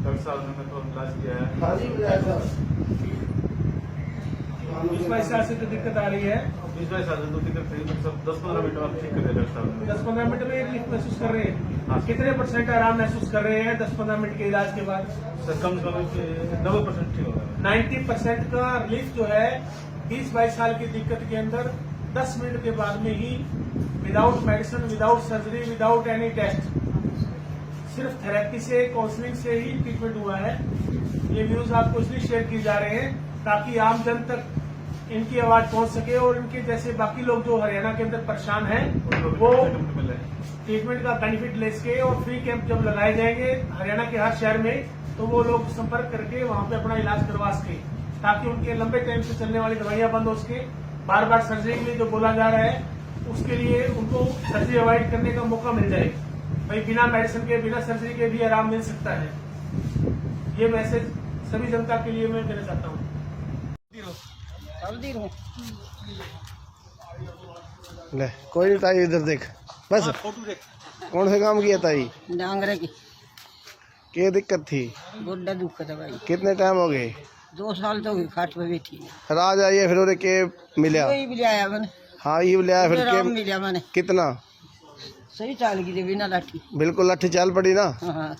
Doctor साहब ने तो इलाज किया है। 20-22 साल से तो दिक्कत आ रही है। 20-22 साल से तो दिक्कत थी, सब 10-15 मिनट में ठीक कर दिया डॉक्टर साहब ने। 10-15 मिनट में रिलीफ महसूस कर रहे हैं। हाँ। कितने % आराम महसूस कर रहे हैं 10-15 मिनट के इलाज के बाद? सर कम से कम 90% ठीक होगा। 90% का रिलीफ जो है 20-22 साल की दिक्कत के अंदर 10 मिनट के बाद में ही, without medicine, without surgery, without any test, सिर्फ थेरेपी से, काउंसलिंग से ही ट्रीटमेंट हुआ है। ये न्यूज आपको इसलिए शेयर की जा रहे हैं ताकि आम जन तक इनकी आवाज पहुंच सके और इनके जैसे बाकी लोग जो हरियाणा के अंदर परेशान हैं वो ट्रीटमेंट का बेनिफिट ले सके। और फ्री कैंप जब लगाए जाएंगे हरियाणा के हर शहर में तो वो लोग संपर्क करके वहां पे अपना इलाज करवा सके, ताकि उनके लंबे टाइम से चलने वाली दवाइयां बंद हो सके। बार बार सर्जरी के लिए जो बोला जा रहा है उसके लिए उनको सर्जरी अवॉइड करने का मौका मिल जाए। भाई बिना मेडिसिन के, बिना सर्जरी के भी आराम मिल सकता है। ये मैसेज सभी जनता के लिए मैं देना चाहता हूँ। ले कोई नहीं ताई, इधर देख बस। फोटो देख। कौन से काम किया ताई? डांगरे की क्या दिक्कत थी? गोड्डा दुख था भाई। कितने टाइम हो गए? 2 साल तो हुई खाट पे बैठी। फिर आज आइए, फिर उन्हें के मिला? कोई भी आया मैंने। हाँ ये लिया फिर के मिला मैंने। कितना? सही चाल की थी बिना लाठी। बिल्कुल लाठी चाल पड़ी ना। हाँ।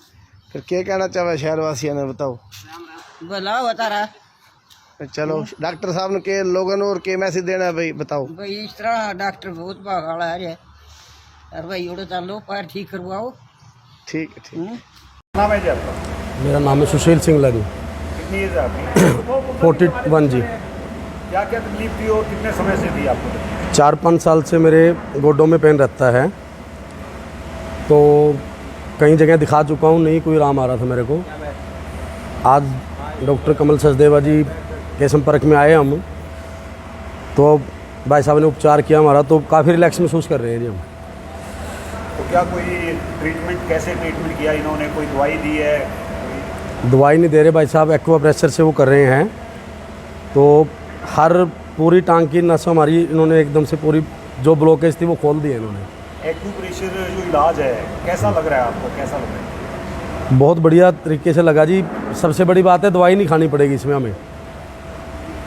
फिर क्या कहना चाहे शहर वासियों ने, बताओ? भला बता रहा चलो डॉक्टर साहब ने के लोगों और के मैसेज देना है भाई, बताओ? भाई इस तरह डॉक्टर बहुत भागाड़ा है और भाई उड़े चालो पैर ठीक करवाओ। ठीक है, ठीक है। नाम है जी आपका? मेरा नाम है सुशील सिंगला जी। कितनी एज है आपकी? 41 जी। क्या क्या तकलीफ थी और कितने समय से थी आपको? 4-5 साल से मेरे गोडों में पेन रहता है, तो कई जगह दिखा चुका हूँ, नहीं कोई आराम आ रहा था मेरे को। आज डॉक्टर कमल सचदेवा जी के संपर्क में आए हम, तो भाई साहब ने उपचार किया हमारा, तो काफ़ी रिलैक्स महसूस कर रहे हैं जी हम। तो क्या कोई ट्रीटमेंट, कैसे ट्रीटमेंट किया इन्होंने? कोई दवाई दी है? दवाई नहीं दे रहे भाई साहब, एक्वा प्रेशर से वो कर रहे हैं। तो हर पूरी टांग की नस हमारी इन्होंने एकदम से पूरी जो ब्लॉकेज थी वो खोल दी है इन्होंने। एक्यूप्रेशर जो इलाज है कैसा लग रहा है आपको? कैसा लग रहा है? बहुत बढ़िया तरीके से लगा जी। सबसे बड़ी बात है दवाई नहीं खानी पड़ेगी इसमें हमें,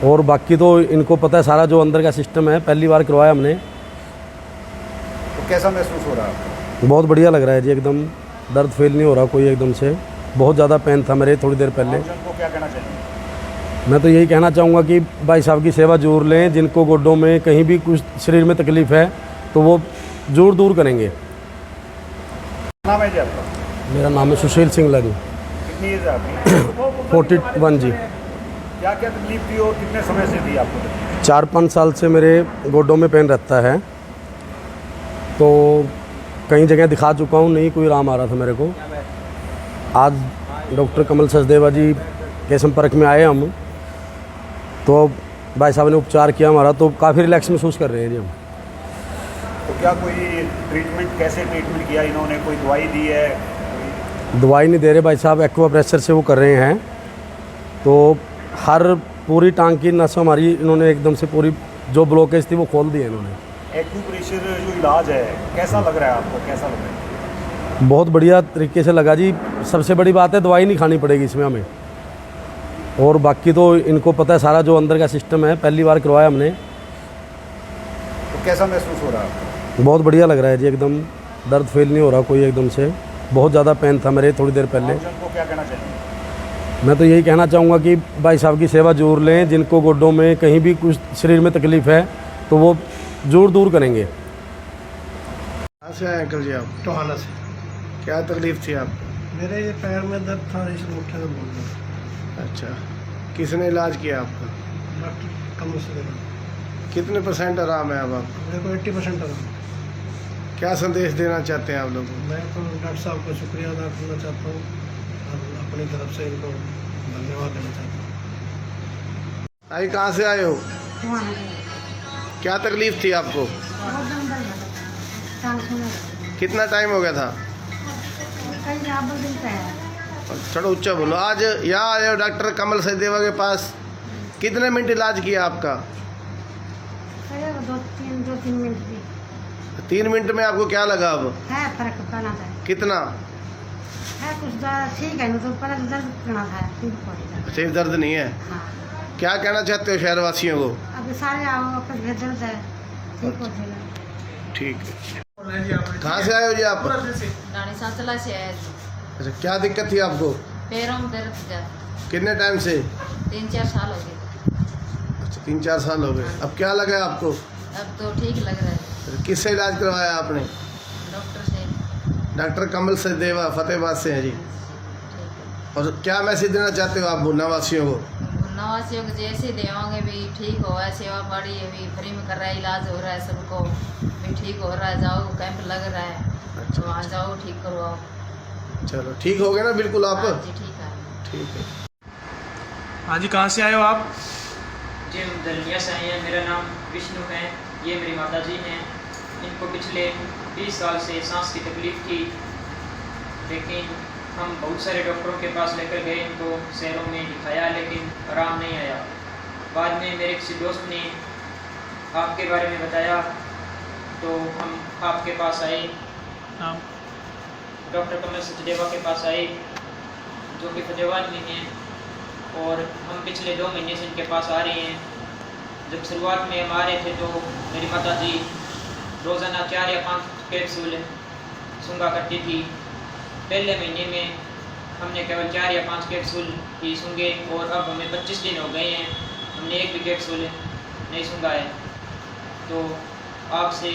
और बाकी तो इनको पता है सारा जो अंदर का सिस्टम है, पहली बार करवाया हमने। तो कैसा महसूस हो रहा है आपको? बहुत बढ़िया लग रहा है जी, एकदम दर्द फील नहीं हो रहा कोई एकदम से। बहुत ज़्यादा पेन था मेरे थोड़ी देर पहले। को क्या कहना चाहिए? मैं तो यही कहना चाहूँगा कि भाई साहब की सेवा जरूर लें। जिनको गोड्डों में कहीं भी कुछ शरीर में तकलीफ़ है तो वो जरूर दूर करेंगे। नाम है जी आपका? मेरा नाम है सुशील सिंगला जी। कितनी एज है आपकी? 41 जी। क्या क्या तकलीफ थी और कितने समय से थी आपको? 4-5 साल से मेरे गोडों में पेन रहता है, तो कई जगह दिखा चुका हूँ, नहीं कोई आराम आ रहा था मेरे को। आज डॉक्टर कमल सचदेवा जी के संपर्क में आए हम, तो भाई साहब ने उपचार किया हमारा, तो काफ़ी रिलैक्स महसूस कर रहे हैं जी हम। तो क्या कोई ट्रीटमेंट, कैसे ट्रीटमेंट किया इन्होंने? कोई दवाई दी है? दवाई नहीं दे रहे भाई साहब, एक्वा प्रेशर से वो कर रहे हैं। तो हर पूरी टांग की नस हमारी इन्होंने एकदम से पूरी जो ब्लॉकेज थी वो खोल दी है इन्होंने। एक्यूप्रेशर जो इलाज है कैसा लग रहा है आपको? कैसा लग रहा है? बहुत बढ़िया तरीके से लगा जी। सबसे बड़ी बात है दवाई नहीं खानी पड़ेगी इसमें हमें, और बाकी तो इनको पता है सारा जो अंदर का सिस्टम है, पहली बार करवाया हमने। तो कैसा महसूस हो रहा है आपको? बहुत बढ़िया लग रहा है जी, एकदम दर्द फील नहीं हो रहा कोई एकदम से। बहुत ज़्यादा पेन था मेरे थोड़ी देर पहले। को क्या कहना चाहिए? मैं तो यही कहना चाहूँगा कि भाई साहब की सेवा जरूर लें। जिनको गोड्डों में कहीं भी कुछ शरीर में तकलीफ़ है तो वो जरूर दूर करेंगे। कहाँ से आए अंकल जी आप? टोहाना से। क्या तकलीफ थी आपको? मेरे ये पैर में दर्द था, इस मुट्ठे में बोल रहा। अच्छा, किसने इलाज किया आपका? डॉक्टर कमल सचदेवा। कितने % आराम है अब आपको? मेरे को 80% आराम। क्या संदेश देना चाहते हैं आप लोगों को? मैं तो डॉक्टर साहब का शुक्रिया अदा करना चाहता हूँ और अपनी तरफ से इनको धन्यवाद देना चाहता हूँ। आई कहाँ से आए हो? क्या तकलीफ थी आपको? कितना टाइम हो गया था? थोड़ा ऊंचा बोलो। आज यहाँ आए हो डॉक्टर कमल सचदेवा के पास, कितने मिनट इलाज किया आपका? 2-3 मिनट भी। 3 मिनट में आपको क्या लगा अब? है फर्क पड़ा था। कितना? है कुछ ठीक है ना, तो पहले तो दर्द करना था, फिर पड़ेगा। सिर दर्द नहीं है। हाँ, क्या कहना चाहते हो शहर वासियों को? अब सारे आओ, आपका घर दर्द है, ठीक हो जाएगा। ठीक है। जी आपने कहाँ से आए हो जी आप? पूरा दिन से रानी सांसला से आया जी। अच्छा, क्या दिक्कत थी आपको? पैरों में दर्द था, कितने टाइम से? 3-4 साल हो गए। अच्छा, 3-4 साल हो गए। अब क्या लगा आपको? अब तो ठीक लग रहा है। अच्छा, किससे इलाज करवाया आपने? डॉक्टर से। डॉक्टर कमल सचदेवा फतेहाबाद से हैं जी। और क्या मैसेज देना चाहते हो आप भुन्ना वासियों को? नवासियों को जैसे देवांगे भी ठीक हो है, सेवा पाड़ी है भी फ्री में कर रहा है, इलाज हो रहा है सबको भी ठीक हो रहा है। जाओ, कैंप लग रहा है, तो वहाँ जाओ, ठीक करवाओ। चलो, ठीक हो गए ना बिल्कुल आप? हाँ जी, ठीक है। ठीक है। हाँ जी, कहाँ से आए हो आप? जी हम दलमिया से आए हैं। मेरा नाम विष्णु है, ये मेरी माता जी हैं। इनको पिछले 20 साल से सांस की तकलीफ़ थी, लेकिन हम बहुत सारे डॉक्टरों के पास लेकर गए, इनको शहरों में दिखाया, लेकिन आराम नहीं आया। बाद में मेरे किसी दोस्त ने आपके बारे में बताया, तो हम आपके पास आए, नाम? डॉक्टर कमल सचदेवा के पास आए, जो कि फतेहाबाद में हैं। और हम पिछले 2 महीने से इनके पास आ रहे हैं। जब शुरुआत में हम आ रहे थे तो मेरी माता जी रोज़ाना 4 या 5 कैप्सूल सूंघा करती थी। पहले महीने में हमने केवल 4 या 5 कैप्सूल ही सूंघे, और अब हमें 25 दिन हो गए हैं, हमने एक भी कैप्सूल नहीं सूंघा है। तो आपसे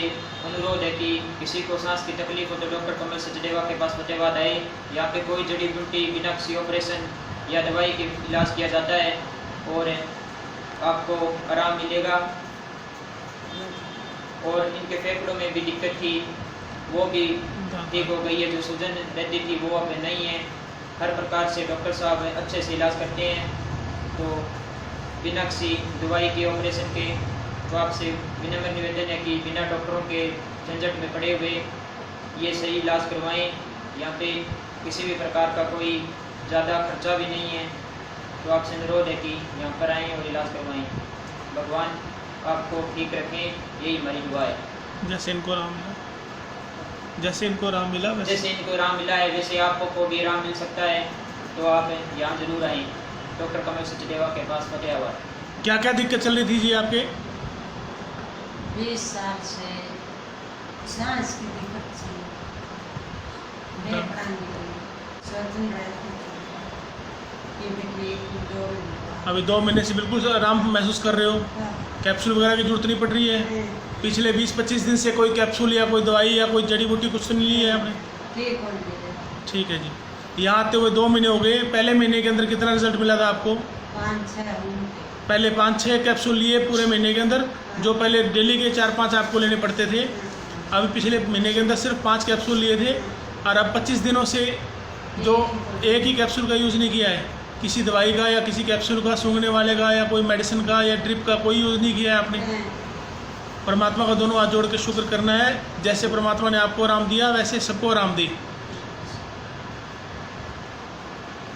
अनुरोध है कि किसी को सांस की तकलीफ हो तो डॉक्टर कमल सचदेवा के पास फतेहाबाद आए। यहाँ पे कोई जड़ी बूटी, बिना किसी ऑपरेशन या दवाई के इलाज किया जाता है, और आपको आराम मिलेगा। और इनके फेफड़ों में भी दिक्कत थी, वो भी ठीक हो गई है। जो सूजन रहती थी वो अब नहीं है। हर प्रकार से डॉक्टर साहब अच्छे से इलाज करते हैं। तो बिना किसी दवाई के, ऑपरेशन के, तो आपसे विनम्र निवेदन है कि बिना डॉक्टरों के झंझट में पड़े हुए ये सही इलाज करवाएं। यहाँ पे किसी भी प्रकार का कोई ज़्यादा खर्चा भी नहीं है। तो आपसे अनुरोध है कि यहाँ पर आएँ और इलाज करवाएं। भगवान आपको ठीक रखें, यही हमारी दुआ है। जैसे इनको आराम मिला, जैसे इनको आराम मिला वैसे जैसे इनको आराम मिला है, वैसे आपको को भी आराम मिल सकता है। तो आप यहाँ जरूर आएँ, डॉक्टर कमल सचदेवा के पास फतेहाबाद। क्या क्या दिक्कत चल रही थी जी आपके? 20 साल से सांस की दिक्कत थी, सर्दी रहती थी, ये भी 1-2 अभी 2 महीने से बिल्कुल आराम महसूस कर रहे हो? कैप्सूल वगैरह की जरूरत नहीं पड़ रही है? पिछले 20-25 दिन से कोई कैप्सूल या कोई दवाई या कोई जड़ी बूटी कुछ तो नहीं ली है आपने? ठीक हो गया। ठीक है जी। यहाँ आते हुए 2 महीने हो गए। पहले महीने के अंदर कितना रिजल्ट मिला था आपको? 5-6 पहले 5-6 कैप्सूल लिए पूरे महीने के अंदर, जो पहले डेली के 4-5 आपको लेने पड़ते थे। अभी पिछले महीने के अंदर सिर्फ 5 कैप्सूल लिए थे, और अब 25 दिनों से जो एक ही कैप्सूल का यूज़ नहीं किया है, किसी दवाई का या किसी कैप्सूल का, सूंघने वाले का या कोई मेडिसिन का या ड्रिप का कोई यूज़ नहीं किया है आपने। परमात्मा का दोनों हाथ जोड़ के शुक्र करना है, जैसे परमात्मा ने आपको आराम दिया वैसे सबको आराम दे।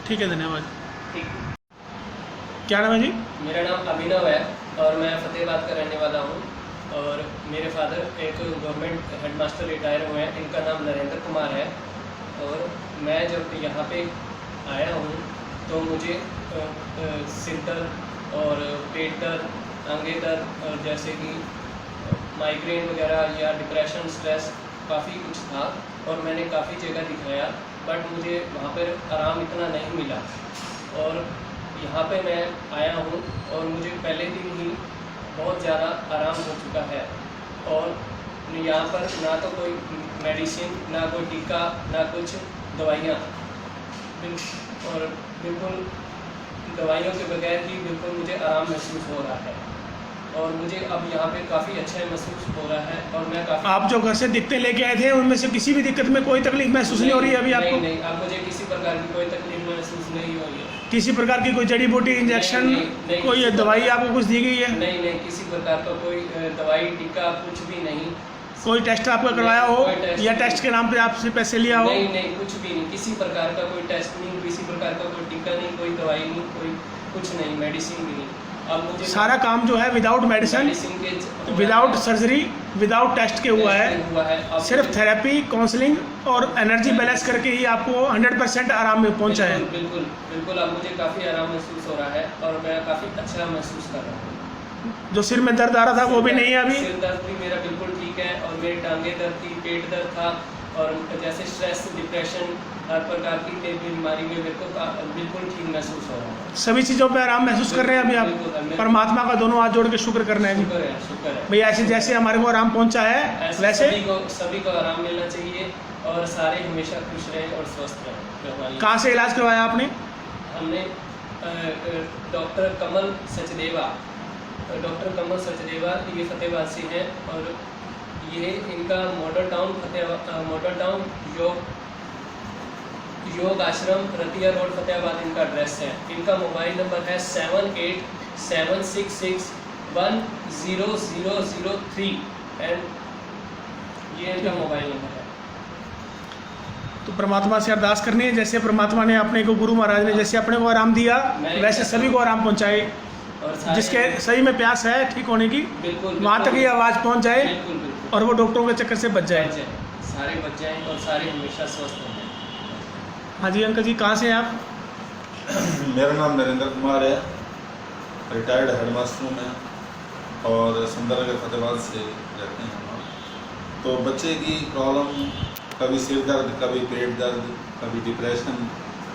ठीक है, धन्यवाद। ठीक। क्या नाम है जी? मेरा नाम अभिनव है और मैं फतेहाबाद का रहने वाला हूँ। और मेरे फादर एक गवर्नमेंट हेडमास्टर रिटायर हुए हैं, इनका नाम नरेंद्र कुमार है। और मैं जब यहाँ पे आया हूँ तो मुझे सिर दर्द और पेट दर्द, आंखें दर्द, और जैसे कि माइग्रेन वगैरह या डिप्रेशन, स्ट्रेस काफ़ी कुछ था। और मैंने काफ़ी जगह दिखाया, बट मुझे वहाँ पर आराम इतना नहीं मिला। और यहाँ पे मैं आया हूँ और मुझे पहले दिन ही बहुत ज़्यादा आराम हो चुका है। और यहाँ पर ना तो कोई मेडिसिन, ना कोई टीका, ना कुछ दवाइयाँ, और बिल्कुल दवाइयों के बगैर ही बिल्कुल मुझे आराम महसूस हो रहा है। और मुझे अब यहाँ पे काफ़ी अच्छा महसूस हो रहा है। और मैं काफ़ी, आप जो घर से दिक्कतें लेके आए थे उनमें से किसी भी दिक्कत में कोई तकलीफ महसूस नहीं हो रही है अभी आपको? नहीं, अब मुझे किसी प्रकार की कोई तकलीफ महसूस नहीं हो रही है। किसी प्रकार की कोई जड़ी बूटी, इंजेक्शन, नहीं, कोई दवाई आपको कुछ दी गई है? नहीं, किसी प्रकार का कोई दवाई, टीका, कुछ भी नहीं। कोई टेस्ट आपका करवाया हो कोई टेस्ट या नहीं। टेस्ट के नाम पे आपसे पैसे लिया हो? नहीं, कुछ भी नहीं, किसी प्रकार का कोई टेस्ट नहीं, किसी प्रकार का कोई टीका नहीं, कोई दवाई नहीं, कोई कुछ नहीं, मेडिसिन भी नहीं। अब मुझे सारा काम जो है विदाउट मेडिसिन, मेडिसिन के विदाउट सर्जरी, विदाउट टेस्ट के हुआ है। अब सिर्फ थेरेपी, काउंसलिंग और एनर्जी बैलेंस करके ही आपको 100% आराम में पहुंचा है। बिल्कुल बिल्कुल अब मुझे काफ़ी आराम महसूस हो रहा है और मैं काफ़ी अच्छा महसूस कर रहा हूँ। जो सिर में दर्द आ रहा था वो भी नहीं है अभी। सिर दर्द भी मेरा बिल्कुल ठीक है और मेरी टांगे दर्द थी, पेट दर्द था और जैसे स्ट्रेस, डिप्रेशन, हर प्रकार की बीमारी में मेरे को बिल्कुल ठीक महसूस हो रहा है। सभी चीज़ों पे आराम महसूस कर रहे हैं अभी बिल्कुल, आप। परमात्मा का दोनों हाथ जोड़ के शुक्र करना है जी। शुक्र है भैया ऐसे जैसे हमारे को आराम पहुंचा है ऐसे वैसे सभी को आराम मिलना चाहिए और सारे हमेशा खुश रहें और स्वस्थ रहें। कहाँ से इलाज करवाया आपने? हमने डॉक्टर कमल सचदेवा, ये फतेहाबाद से हैं और ये इनका मॉडल टाउन योग आश्रम रतिया रोड फतेहाबाद इनका एड्रेस है। इनका मोबाइल नंबर है 7876610003 एंड ये इनका मोबाइल नंबर है। तो परमात्मा से अरदास करनी है, जैसे परमात्मा ने अपने को, गुरु महाराज ने जैसे अपने को आराम दिया वैसे सभी को आराम पहुंचाए। और जिसके सही में प्यास है ठीक होने की, बिल्कुल वहाँ तक ये आवाज़ पहुंच जाए बिल्कुल और वो डॉक्टरों के चक्कर से बच जाए। सारे बच जाएं और सारे हमेशा स्वस्थ हो जाएं। हाँ जी अंकल जी, कहाँ से हैं आप? मेरा नाम नरेंद्र कुमार है, रिटायर्ड हेडमास्टर हूँ मैं और सुंदरनगर फतेहाबाद से रहते हैं हम। तो बच्चे की प्रॉब्लम, कभी सिर दर्द, कभी पेट दर्द, कभी डिप्रेशन,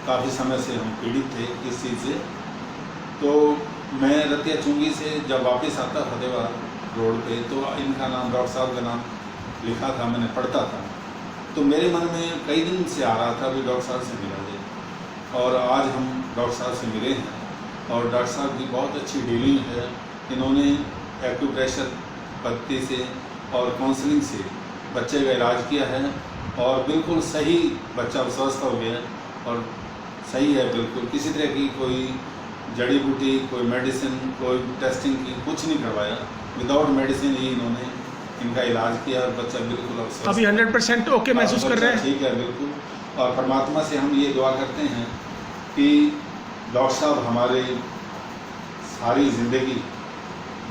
काफ़ी समय से हम पीड़ित थे इस चीज़ से। तो मैं रतिया चुंगी से जब वापस आता फतेहाबाद रोड पे तो इनका नाम, डॉक्टर साहब का नाम लिखा था, मैंने पढ़ता था। तो मेरे मन में कई दिन से आ रहा था भी डॉक्टर साहब से मिला जाए और आज हम डॉक्टर साहब से मिले हैं और डॉक्टर साहब की बहुत अच्छी डीलिंग है। इन्होंने एक्यूप्रेशर पत्ती से और काउंसलिंग से बच्चे का इलाज किया है और बिल्कुल सही बच्चा स्वस्थ हो गया और सही है बिल्कुल। किसी तरह की कोई जड़ी बूटी, कोई मेडिसिन, कोई टेस्टिंग की कुछ नहीं करवाया, विदाउट मेडिसिन ही इन्होंने इनका इलाज किया और बच्चा बिल्कुल अभी 100% ओके महसूस कर रहे हैं। ठीक है बिल्कुल। और परमात्मा से हम ये दुआ करते हैं कि डॉक्टर साहब हमारे सारी ज़िंदगी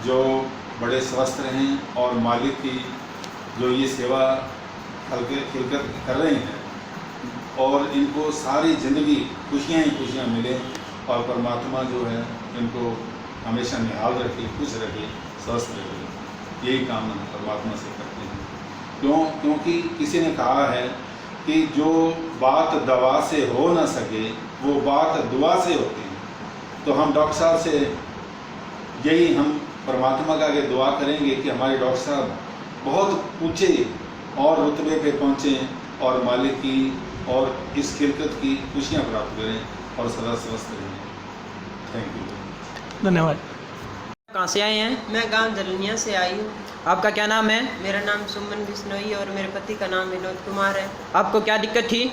जो बड़े स्वस्थ रहें और मालिक की जो ये सेवा हल्के खिलकर कर रहे हैं और इनको सारी ज़िंदगी खुशियाँ ही खुशियाँ मिलें और परमात्मा जो है इनको हमेशा निहाल रखे, खुश रखे, स्वस्थ रखे। यही काम हम परमात्मा से करते हैं। क्योंकि किसी ने कहा है कि जो बात दवा से हो ना सके वो बात दुआ से होती है। तो हम डॉक्टर साहब से यही हम परमात्मा का आगे दुआ करेंगे कि हमारे डॉक्टर साहब बहुत ऊंचे और रुतबे पे पहुँचें और मालिक की और इस खिलकत की खुशियाँ प्राप्त करें और सदा स्वस्थ रहें। थैंक यू, धन्यवाद। कहाँ से आए हैं? मैं गांव जलनिया से आई हूँ। आपका क्या नाम है? मेरा नाम सुमन बिश्नोई और मेरे पति का नाम विनोद कुमार है। आपको क्या दिक्कत थी?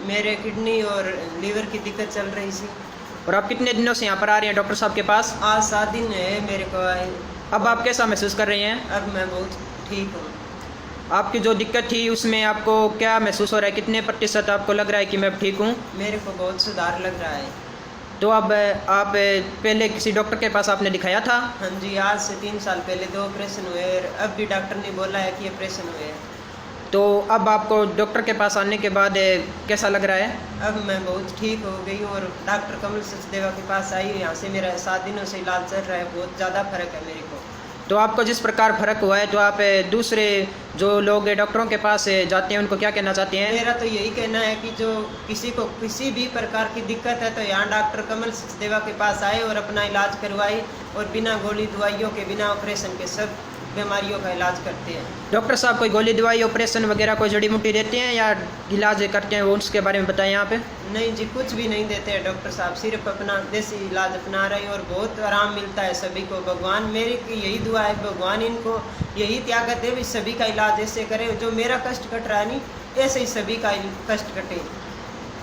मेरे किडनी और लीवर की दिक्कत चल रही थी। और आप कितने दिनों से यहाँ पर आ रहे हैं डॉक्टर साहब के पास? आज 7 दिन है मेरे को आए। अब आप कैसा महसूस कर रहे हैं? अब मैं बहुत ठीक हूँ। आपकी जो दिक्कत थी उसमें आपको क्या महसूस हो रहा है? कितने प्रतिशत आपको लग रहा है कि मैं ठीक हूँ? मेरे को बहुत सुधार लग रहा है। तो अब आप पहले किसी डॉक्टर के पास आपने दिखाया था? हाँ जी, आज से 3 साल पहले 2 ऑपरेशन हुए और अब भी डॉक्टर ने बोला है कि ऑपरेशन हुए हैं। तो अब आपको डॉक्टर के पास आने के बाद कैसा लग रहा है? अब मैं बहुत ठीक हो गई हूँ और डॉक्टर कमल सचदेवा के पास आई हूँ। यहाँ से मेरा 7 दिनों से इलाज चल रहा है। बहुत ज़्यादा फर्क है मेरे को। तो आपको जिस प्रकार फर्क हुआ है तो आप दूसरे जो लोग डॉक्टरों के पास जाते हैं उनको क्या कहना चाहते हैं? मेरा तो यही कहना है कि जो किसी को किसी भी प्रकार की दिक्कत है तो यहाँ डॉक्टर कमल सचदेवा के पास आए और अपना इलाज करवाए और बिना गोली दवाइयों के, बिना ऑपरेशन के सब बीमारियों का इलाज करते हैं। डॉक्टर साहब कोई गोली दवाई, ऑपरेशन वगैरह कोई जड़ी बूटी देते हैं या इलाज करते हैं, वो उसके बारे में बताएं यहाँ पे। नहीं जी, कुछ भी नहीं देते हैं डॉक्टर साहब, सिर्फ अपना देसी इलाज अपना रहे और बहुत आराम मिलता है सभी को। भगवान, मेरी यही दुआ है, भगवान इनको यही त्यागत दे भी सभी का इलाज ऐसे करे। जो मेरा कष्ट कट रहा है नहीं, ऐसे ही सभी का कष्ट कटे।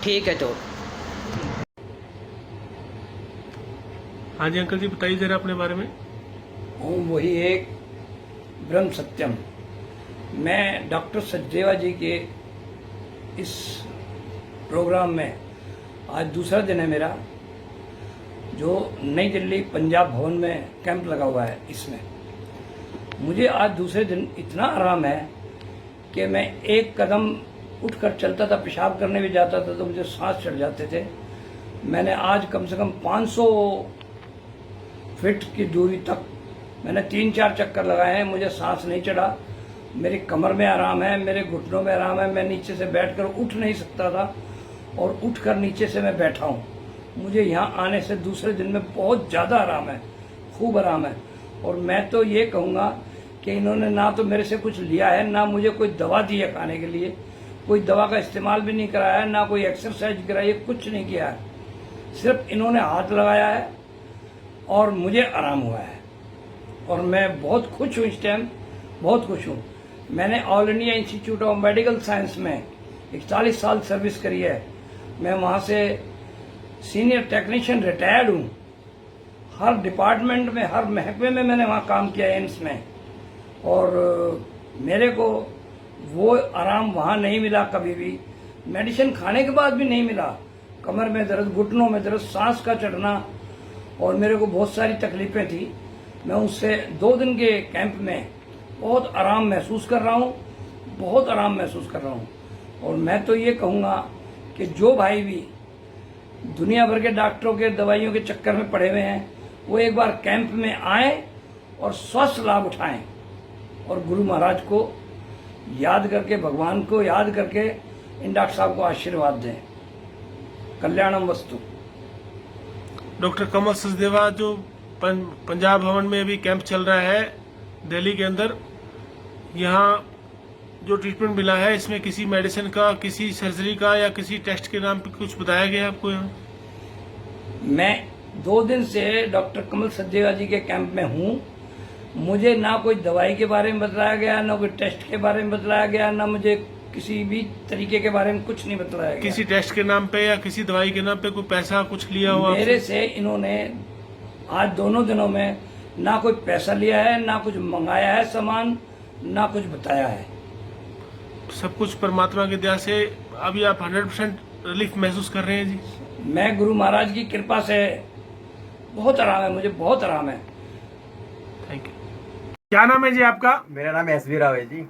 ठीक है। तो हाँ जी अंकल जी, बताइए जरा अपने बारे में। हूँ वही एक ब्रह्म सत्यम। मैं डॉक्टर सचदेवा जी के इस प्रोग्राम में आज दूसरा दिन है मेरा। जो नई दिल्ली पंजाब भवन में कैंप लगा हुआ है। इसमें मुझे आज दूसरे दिन इतना आराम है कि मैं एक कदम उठकर चलता था, पेशाब करने भी जाता था तो मुझे सांस चढ़ जाते थे। मैंने आज कम से कम 500 फीट की दूरी तक मैंने 3-4 चक्कर लगाए हैं, मुझे सांस नहीं चढ़ा। मेरी कमर में आराम है, मेरे घुटनों में आराम है। मैं नीचे से बैठकर उठ नहीं सकता था और उठकर नीचे से मैं बैठा हूँ। मुझे यहाँ आने से दूसरे दिन में बहुत ज़्यादा आराम है, खूब आराम है। और मैं तो ये कहूँगा कि इन्होंने ना तो मेरे से कुछ लिया है, ना मुझे कोई दवा दी है खाने के लिए, कोई दवा का इस्तेमाल भी नहीं कराया है, ना कोई एक्सरसाइज कराई है, कुछ नहीं किया है। सिर्फ इन्होंने हाथ लगाया है और मुझे आराम हुआ है और मैं बहुत खुश हूँ। इस टाइम बहुत खुश हूँ। मैंने all India institute of medical science में 41 साल सर्विस करी है। मैं वहाँ से सीनियर टेक्नीशियन रिटायर्ड हूँ। हर डिपार्टमेंट में, हर महकमे में मैंने वहाँ काम किया है, एम्स में। और मेरे को वो आराम वहाँ नहीं मिला कभी भी, मेडिसिन खाने के बाद भी नहीं मिला। कमर में दर्द, घुटनों में दर्द, सांस का चढ़ना और मेरे को बहुत सारी तकलीफें थी। मैं उससे 2 दिन के कैंप में बहुत आराम महसूस कर रहा हूँ, बहुत आराम महसूस कर रहा हूँ। और मैं तो ये कहूँगा कि जो भाई भी दुनिया भर के डॉक्टरों के दवाइयों के चक्कर में पड़े हुए हैं, वो एक बार कैंप में आए और स्वस्थ लाभ उठाएं और गुरु महाराज को याद करके, भगवान को याद करके इन डॉक्टर साहब को आशीर्वाद दें। कल्याणम वस्तु। डॉक्टर कमल सचदेवा, जो पंजाब भवन में अभी कैंप चल रहा है दिल्ली के अंदर, यहाँ जो ट्रीटमेंट मिला है इसमें किसी मेडिसिन का, किसी सर्जरी का या किसी टेस्ट के नाम पे कुछ बताया गया आपको? यहाँ मैं 2 दिन से डॉक्टर कमल सचदेवा जी के कैंप में हूँ। मुझे ना कोई दवाई के बारे में बताया गया, ना कोई टेस्ट के बारे में बताया गया, ना मुझे किसी भी तरीके के बारे में कुछ नहीं बताया गया। किसी टेस्ट के नाम पे या किसी दवाई के नाम पे कोई पैसा कुछ लिया हुआ मेरे से इन्होंने आज दोनों दिनों में ना कोई पैसा लिया है, ना कुछ मंगाया है सामान, ना कुछ बताया है। सब कुछ परमात्मा की दया से अभी आप 100% रिलीफ महसूस कर रहे हैं जी? मैं गुरु महाराज की कृपा से बहुत आराम है, मुझे बहुत आराम है। Thank you. क्या नाम है जी आपका? मेरा नाम SV राव है जी।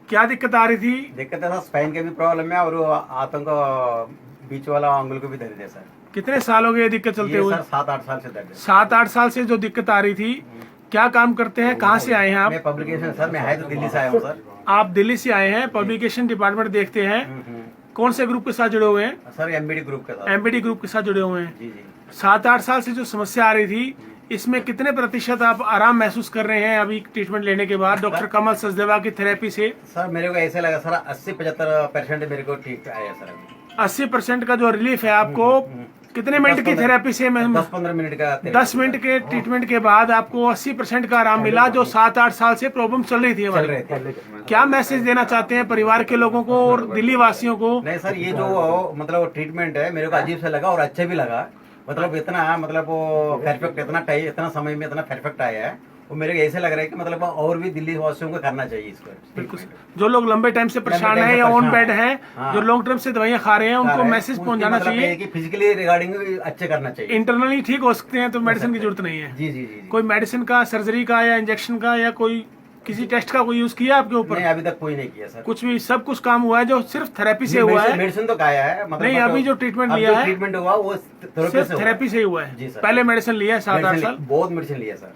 क्या दिक्कत आ रही थी? दिक्कत है सर, स्पाइन के भी प्रॉब्लम है और आंतों का बीच वाला आंगुल को भी दर्द है सर। कितने साल हो गए दिक्कत चलते हुए? सर 7-8 साल से दर्द है। 7-8 साल से जो दिक्कत आ रही थी, क्या काम करते हैं, कहाँ से आए हैं आप? मैं पब्लिकेशन सर, मैं है तो दिल्ली से आया हूँ सर। आप दिल्ली से आए हैं, पब्लिकेशन डिपार्टमेंट देखते हैं। कौन से ग्रुप के साथ जुड़े हुए हैं? सर MBD ग्रुप के साथ। MBD ग्रुप के साथ जुड़े हुए हैं। जी जी। 7-8 साल से जो समस्या आ रही थी, इसमें कितने प्रतिशत आप आराम महसूस कर रहे हैं अभी ट्रीटमेंट लेने के बाद डॉक्टर कमल सचदेवा की थेरेपी से? सर मेरे को ऐसे लगा सर 80-75% मेरे को ठीक आया सर। 80% का जो रिलीफ है आपको, कितने मिनट की थेरेपी से? 10-15 मिनट का। 10 मिनट के ट्रीटमेंट के बाद आपको 80% का आराम मिला, जो 7-8 साल से प्रॉब्लम चल रही थी हमारी। क्या मैसेज देना चाहते हैं परिवार के लोगों को और दिल्ली वासियों को? नहीं सर, ये जो मतलब ट्रीटमेंट है मेरे को अजीब से लगा और अच्छा भी लगा। मतलब इतना मतलब वो परफेक्ट, इतना समय में इतना परफेक्ट आया है, वो मेरे को ऐसे लग रहा है कि मतलब और भी दिल्ली वासियों को करना चाहिए इसको। बिल्कुल। जो लोग लंबे टाइम से परेशान हैं या ऑन बेड हैं, जो लॉन्ग टर्म से दवाइयाँ खा रहे हैं, उनको मैसेज पहुंचाना चाहिए कि फिजिकली रिगार्डिंग अच्छे करना चाहिए। इंटरनली ठीक हो सकते हैं तो मेडिसिन की जरूरत नहीं है। जी जी जी। कोई मेडिसिन का, सर्जरी का या इंजेक्शन का या कोई किसी टेस्ट का कोई यूज किया आपके ऊपर? नहीं, अभी तक कोई नहीं किया सर। कुछ भी, सब कुछ काम हुआ है जो सिर्फ थेरेपी से हुआ है। मेडिसिन तो खाया है मतलब नहीं, अभी जो ट्रीटमेंट लिया है, ट्रीटमेंट हुआ वो सिर्फ थेरेपी से ही हुआ है। पहले मेडिसिन लिया है 7-8 साल, बहुत मेडिसिन लिया सर।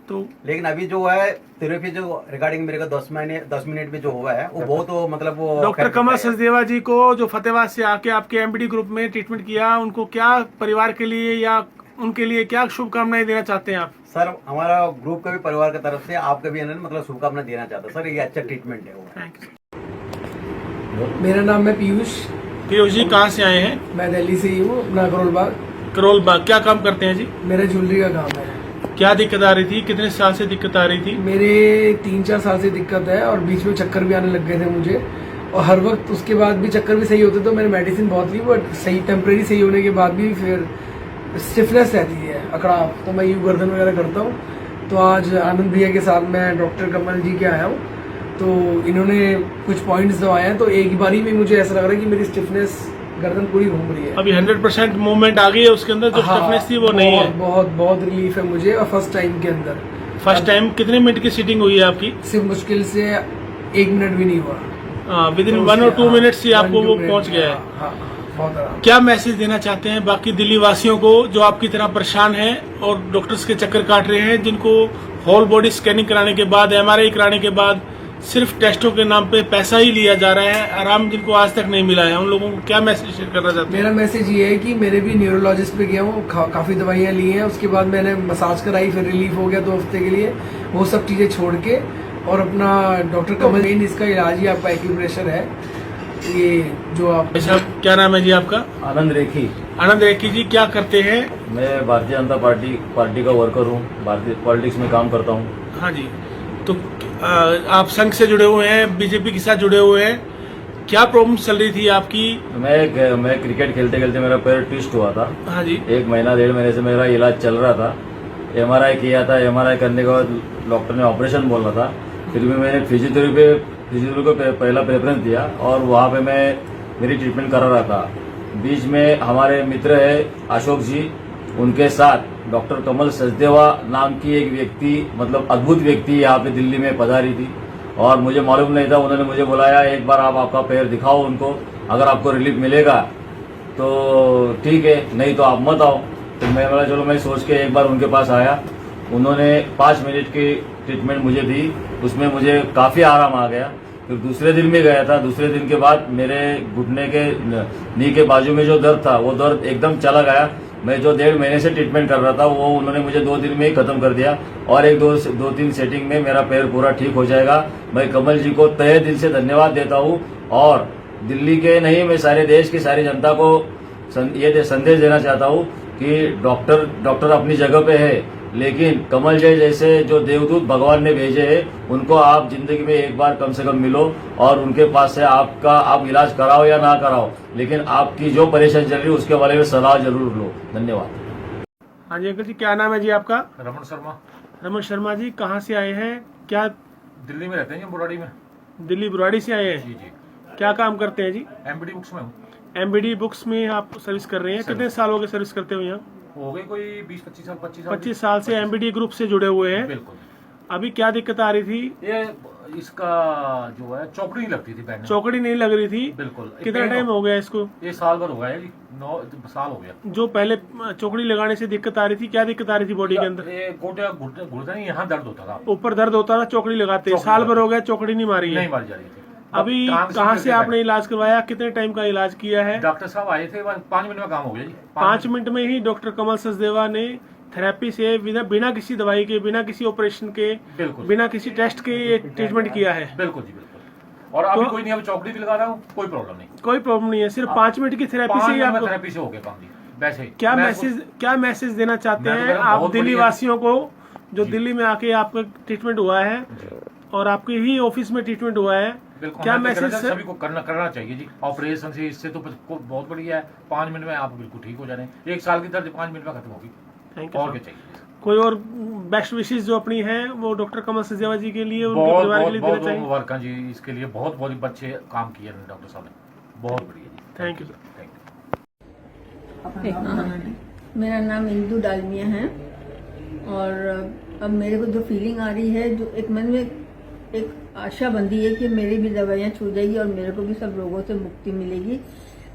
तो लेकिन अभी जो है थेरेपी जो रिगार्डिंग मेरे को 10 मिनट में जो हुआ है वो बहुत मतलब वो डॉक्टर कमल सचदेवा जी को जो फतेहाबाद से आके आपके MBD ग्रुप में ट्रीटमेंट किया, उनको क्या परिवार के लिए या उनके लिए क्या शुभकामनाएं देना चाहते हैं आप? सर हमारा ग्रुप का भी, परिवार की तरफ से आपका भी मतलब शुभकामना देना चाहता हूँ सर। ये अच्छा ट्रीटमेंट है वो। Thank you. मेरा नाम है पीयूष। पीयूष जी कहाँ से आए हैं? मैं दिल्ली से ही हूँ, अपना करोल बाग। करोल बाग। क्या काम करते हैं जी? मेरा ज्वेलरी का काम है। क्या दिक्कत आ रही थी, कितने साल से दिक्कत आ रही थी? मेरे 3-4 साल से दिक्कत है और बीच में चक्कर भी आने लग गए थे मुझे, और हर वक्त उसके बाद भी चक्कर भी सही होते, तो मैंने मेडिसिन बहुत ली, बट सही टेम्परेरी सही होने के बाद भी फिर स्टिफनेस रहती है, अकड़ाव। तो मैं यू गर्दन वगैरह करता हूँ। तो आज आनंद भैया के साथ मैं डॉक्टर कमल जी के आया हूँ, तो इन्होंने कुछ पॉइंट्स दवाए हैं, तो एक बारी में मुझे ऐसा लग रहा है कि मेरी स्टिफनेस गर्दन पूरी घूम रही है। अभी 100% मूवमेंट आ गई है उसके अंदर, जो स्टिफनेस थी वो नहीं है। बहुत बहुत रिलीफ है मुझे। और फर्स्ट टाइम के अंदर, फर्स्ट टाइम कितने मिनट की सीटिंग हुई है आपकी? सिर्फ मुश्किल से 1 मिनट भी नहीं हुआ। विदिन 1 और 2 मिनट्स ही आपको वो पहुंच गया है। बहुत आराम। क्या मैसेज देना चाहते हैं बाकी दिल्ली वासियों को जो आपकी तरह परेशान हैं और डॉक्टर्स के चक्कर काट रहे हैं, जिनको होल बॉडी स्कैनिंग कराने के बाद, MRI कराने के बाद सिर्फ टेस्टों के नाम पे पैसा ही लिया जा रहा है, आराम जिनको आज तक नहीं मिला है, उन लोगों को क्या मैसेज शेयर करना चाहते हैं? मेरा मैसेज ये है कि मैंने भी न्यूरोलॉजिस्ट पे गया हूँ, काफी दवाइयाँ ली हैं, उसके बाद मैंने मसाज कराई, फिर रिलीफ हो गया 2 हफ्ते के लिए। वो सब चीजें छोड़ के और अपना डॉक्टर कमल, इसका इलाज ही आपका एक्यूप्रेशर है। ये जो आप क्या नाम है जी आपका? आनंद रेखी। आनंद रेखी जी, क्या करते हैं? मैं भारतीय जनता पार्टी का वर्कर हूँ, भारतीय पॉलिटिक्स में काम करता हूँ। हाँ जी, तो आप संघ से जुड़े हुए हैं, बीजेपी के साथ जुड़े हुए हैं, क्या प्रॉब्लम चल रही थी आपकी? मैं क्रिकेट खेलते खेलते मेरा पैर ट्विस्ट हुआ था। हाँ जी। 1 महीना 1.5 महीने से मेरा इलाज चल रहा था। MRI किया था, MRI करने के बाद डॉक्टर ने ऑपरेशन बोला था। फिर भी मैंने फिजियोथेरेपी को पहला प्रेफरेंस दिया और वहाँ पे मैं मेरी ट्रीटमेंट करा रहा था। बीच में हमारे मित्र है अशोक जी, उनके साथ डॉक्टर कमल सचदेवा नाम की एक व्यक्ति, मतलब अद्भुत व्यक्ति यहाँ पे दिल्ली में पधारी थी और मुझे मालूम नहीं था। उन्होंने मुझे बुलाया, एक बार आप आपका पैर दिखाओ उनको, अगर आपको रिलीफ मिलेगा तो ठीक है, नहीं तो आप मत आओ। तो मैं बोला चलो, मैं सोच के एक बार उनके पास आया। उन्होंने 5 मिनट की ट्रीटमेंट मुझे दी, उसमें मुझे काफ़ी आराम आ गया। फिर दूसरे दिन भी गया था। दूसरे दिन के बाद मेरे घुटने के नी के बाजू में जो दर्द था वो दर्द एकदम चला गया। मैं जो 1.5 महीने से ट्रीटमेंट कर रहा था वो उन्होंने मुझे 2 दिन में ही खत्म कर दिया और 1-2-3 सेटिंग में मेरा पैर पूरा ठीक हो जाएगा। मैं कमल जी को तहे दिल से धन्यवाद देता हूँ और दिल्ली के नहीं, मैं सारे देश की सारी जनता को ये संदेश देना चाहता हूँ कि डॉक्टर अपनी जगह पे है, लेकिन कमल जी जैसे जो देवदूत भगवान ने भेजे हैं उनको आप जिंदगी में एक बार कम से कम मिलो और उनके पास से आप इलाज कराओ या ना कराओ, लेकिन आपकी जो परेशानी चल रही है उसके बारे में सलाह जरूर लो। धन्यवाद। हाँ जी अंकल जी, क्या नाम है जी आपका? रमन शर्मा। रमन शर्मा जी, कहाँ से आए हैं? क्या दिल्ली में रहते हैं? बुराड़ी में। दिल्ली बुराड़ी से आए हैं? जी जी। क्या काम करते हैं जी? MBD बुक्स में हूँ। MBD बुक्स में आप सर्विस कर रहे हैं? कितने साल हो गए सर्विस करते हुए यहाँ? हो गई कोई 20-25 साल। 25 साल से MBD ग्रुप से जुड़े हुए हैं। बिल्कुल। अभी क्या दिक्कत आ रही थी? ये इसका जो है चौकड़ी नहीं लगती थी बैठने। चौकड़ी नहीं लग रही थी? बिल्कुल। कितना टाइम हो गया इसको? ये साल भर हो गया है जी, 9 साल हो गया। जो पहले चौकड़ी लगाने से दिक्कत आ रही थी, क्या दिक्कत आ रही थी बॉडी के अंदर? ये घुटने नहीं, यहाँ दर्द होता था। ऊपर दर्द होता था चौकड़ी लगाते? साल भर हो गया चौकड़ी नहीं मारी है? नहीं मारी जा रही थी। अभी कहाँ से आपने इलाज करवाया? कितने टाइम का इलाज किया है? डॉक्टर साहब आए थे, 5 मिनट में काम हो गया जी। 5 मिनट में ही डॉक्टर कमल सचदेवा ने थेरेपी से बिना किसी दवाई के, बिना किसी ऑपरेशन के, बिना किसी टेस्ट के ये ट्रीटमेंट किया है। बिल्कुल जी, बिल्कुल। और अभी कोई नहीं, अभी चौकड़ी भी लगा रहा हूँ, कोई प्रॉब्लम नहीं। कोई प्रॉब्लम नहीं है, सिर्फ 5 मिनट की थेरेपी से ही आपको थेरेपी से हो गया काम जी। वैसे क्या मैसेज देना चाहते हैं आप दिल्ली वासियों को, जो दिल्ली में आके आपका ट्रीटमेंट हुआ है और आपके ही ऑफिस में ट्रीटमेंट हुआ है? क्या मैसेज सभी को करना चाहिए जी। ऑपरेशन से इससे तो बहुत बढ़िया है। 5 मिनट में आप बिल्कुल ठीक हो जाने। 1 साल की दर्द 5 मिनट में खत्म होगी। Thank you. और क्या चाहिए? कोई और बेस्ट विशेष जो अपनी है वो डॉक्टर कमल सचदेवा जी के लिए, उनके परिवार के लिए देना चाहिए? मुबारक जी, इसके लिए बहुत अच्छे काम किए डॉक्टर साहब ने, बहुत बढ़िया जी। Thank you sir. मेरा नाम इंदू डालमिया है और अब मेरे को जो फीलिंग आ रही है, जो एक मन में एक आशा बंधी है कि मेरी भी दवाइयाँ छूट जाएगी और मेरे को भी सब रोगों से मुक्ति मिलेगी।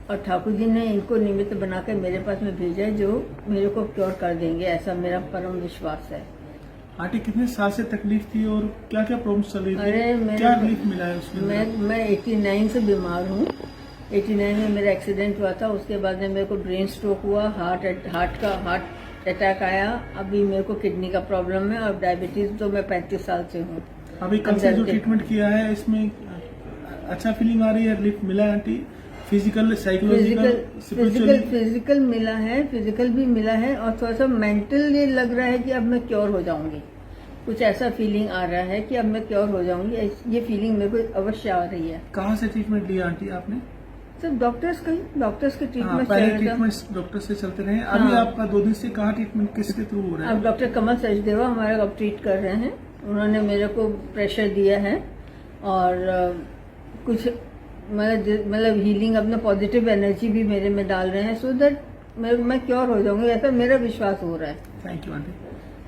और ठाकुर जी ने इनको निमित्त बनाकर मेरे पास में भेजा है जो मेरे को क्योर कर देंगे, ऐसा मेरा परम विश्वास है। आंटी, कितने साल से तकलीफ थी और क्या क्या प्रॉब्लम चल रही थी? अरे क्या रिलीफ मिला है उसमें? मैं 89 से बीमार हूँ। 89 में मेरा एक्सीडेंट हुआ था, उसके बाद में मेरे को ब्रेन स्ट्रोक हुआ, हार्ट अटैक आया। अभी मेरे को किडनी का प्रॉब्लम है और डायबिटीज, तो मैं 35 साल से हूँ। अभी कल से जो ट्रीटमेंट किया है इसमें अच्छा फीलिंग आ रही है? रिलीफ मिला है आंटी? फिजिकल, साइकोलॉजिकल, फिजिकल मिला है, फिजिकल भी मिला है और थोड़ा सा मेंटल ये लग रहा है कि अब मैं क्योर हो जाऊंगी। कुछ ऐसा फीलिंग आ रहा है कि अब मैं क्योर हो जाऊंगी, ये फीलिंग मेरे को अवश्य आ रही है। कहाँ से ट्रीटमेंट लिया आंटी आपने? सब डॉक्टर्स के ट्रीटमेंट पहले ट्रीटमेंट डॉक्टर से चलते रहे। अभी आपका 2 दिन से कहाँ ट्रीटमेंट किसके थ्रू हो रहा है? अब डॉक्टर कमल सचदेवा हमारा अब ट्रीट कर रहे हैं। उन्होंने मेरे को प्रेशर दिया है और कुछ मतलब हीलिंग, अपना पॉजिटिव एनर्जी भी मेरे में डाल रहे हैं, सो दैट मैं क्योर हो जाऊंगी, ऐसा मेरा विश्वास हो रहा है। Thank you aunty.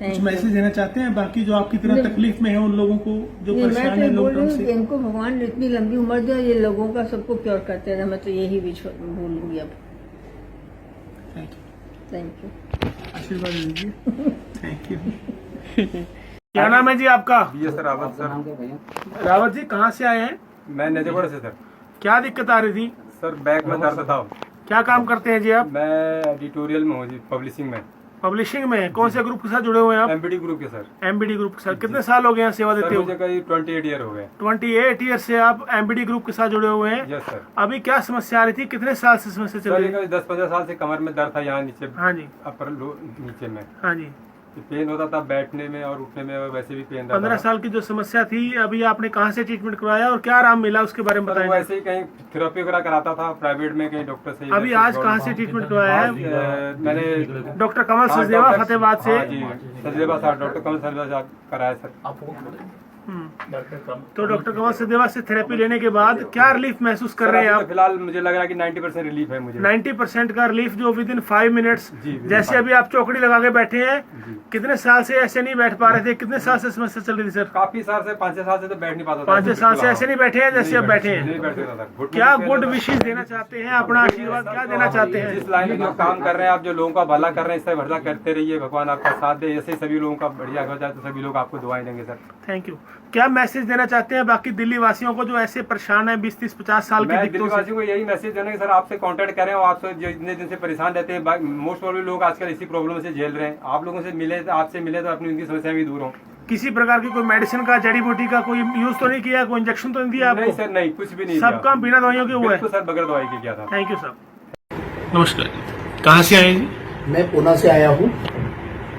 कुछ मैसेज देना चाहते हैं बाकी जो आपकी तरह तकलीफ में है उन लोगों को जो परेशान है बोल रही हूँ, इनको भगवान इतनी लंबी उम्र दे, ये लोगों का सबको क्योर करते रहे, मैं तो यही भी बोलूंगी अब। थैंक यू, आशीर्वाद दीजिए। Thank you. क्या नाम है जी आपका? रावत सर। रावत जी कहाँ से आए हैं? मैं नजफगढ़ से सर। क्या दिक्कत आ रही थी? सर बैक में दर्द था। क्या काम करते हैं जी आप? मैं एडिटोरियल में हूँ जी, पब्लिशिंग में। पब्लिशिंग में कौन से ग्रुप के साथ जुड़े हुए हैं आप? एमबीडी ग्रुप के सर। एमबीडी ग्रुप के साथ कितने साल हो गए हैं सेवा देते हुए? मुझे करीब 28 ईयर हो गए। 28 ईयर से आप एमबीडी ग्रुप के साथ जुड़े हुए हैं? Yes sir. अभी क्या समस्या आ रही थी, कितने साल से समस्या चल रही है? 10-15 साल से कमर में दर्द था, यहाँ नीचे। हाँ जी। अपर नीचे में। हाँ जी। पेन होता था बैठने में और उठने में, और वैसे भी पेन था। 15 साल की जो समस्या थी, अभी आपने कहाँ से ट्रीटमेंट करवाया और क्या आराम मिला उसके बारे में बताएं। वैसे ही कहीं थेरेपी वगैरह कराता था प्राइवेट में, कहीं डॉक्टर से। अभी आज कहाँ से ट्रीटमेंट करवाया है? मैंने डॉक्टर कमल सचदेवा फतेहाबाद से। सचदेवा साहब, डॉक्टर कमल सचदेवा साहब कराया सर। तो डॉक्टर कमल सचदेवा से थेरेपी लेने के बाद क्या रिलीफ महसूस कर रहे हैं आप? फिलहाल मुझे लग रहा है कि 90% रिलीफ है मुझे। 90% का रिलीफ जो विद इन 5 मिनट्स, जैसे अभी आप चौकड़ी लगा के बैठे हैं, कितने साल से ऐसे नहीं बैठ पा रहे थे? कितने साल से समस्या चल रही थी सर? काफी साल से, 5-6 साल से तो बैठ नहीं पाता था। 5-6 साल से ऐसे नहीं बैठे हैं जैसे अब बैठे हैं? नहीं बैठे था। क्या गुड विशेष देना चाहते हैं, अपना आशीर्वाद क्या देना चाहते हैं? जिस लाइन में जो काम कर रहे हैं आप, जो लोगों का भला कर रहे हैं, इससे भला करते रहिए, भगवान आपका साथ दे। ऐसे सभी लोगों का बढ़िया हो जाए तो सभी लोग आपको दुआएं देंगे सर। Thank you. क्या मैसेज देना चाहते हैं बाकी दिल्ली वासियों को जो ऐसे परेशान है 20-30-50 साल की दिल्ली वासियों को यही मैसेज देना कि सर आपसे कांटेक्ट करें, और आपसे जो इतने दिन से परेशान रहते हैं, मोस्ट प्रॉब्लम लोग आजकल इसी प्रॉब्लम से झेल रहे हैं। आप लोगों से मिले, आपसे मिले तो अपनी उनकी समस्या भी दूर हो। किसी प्रकार की कोई मेडिसिन का, जड़ी बूटी का कोई यूज तो नहीं किया, कोई इंजेक्शन तो नहीं दिया आपको? नहीं सर, नहीं, कुछ भी नहीं। सब काम बिना दवाइयों के हुआ है? सर बगैर दवाई के किया था। Thank you sir. नमस्कार, कहाँ से आए? मैं पूना से आया हूँ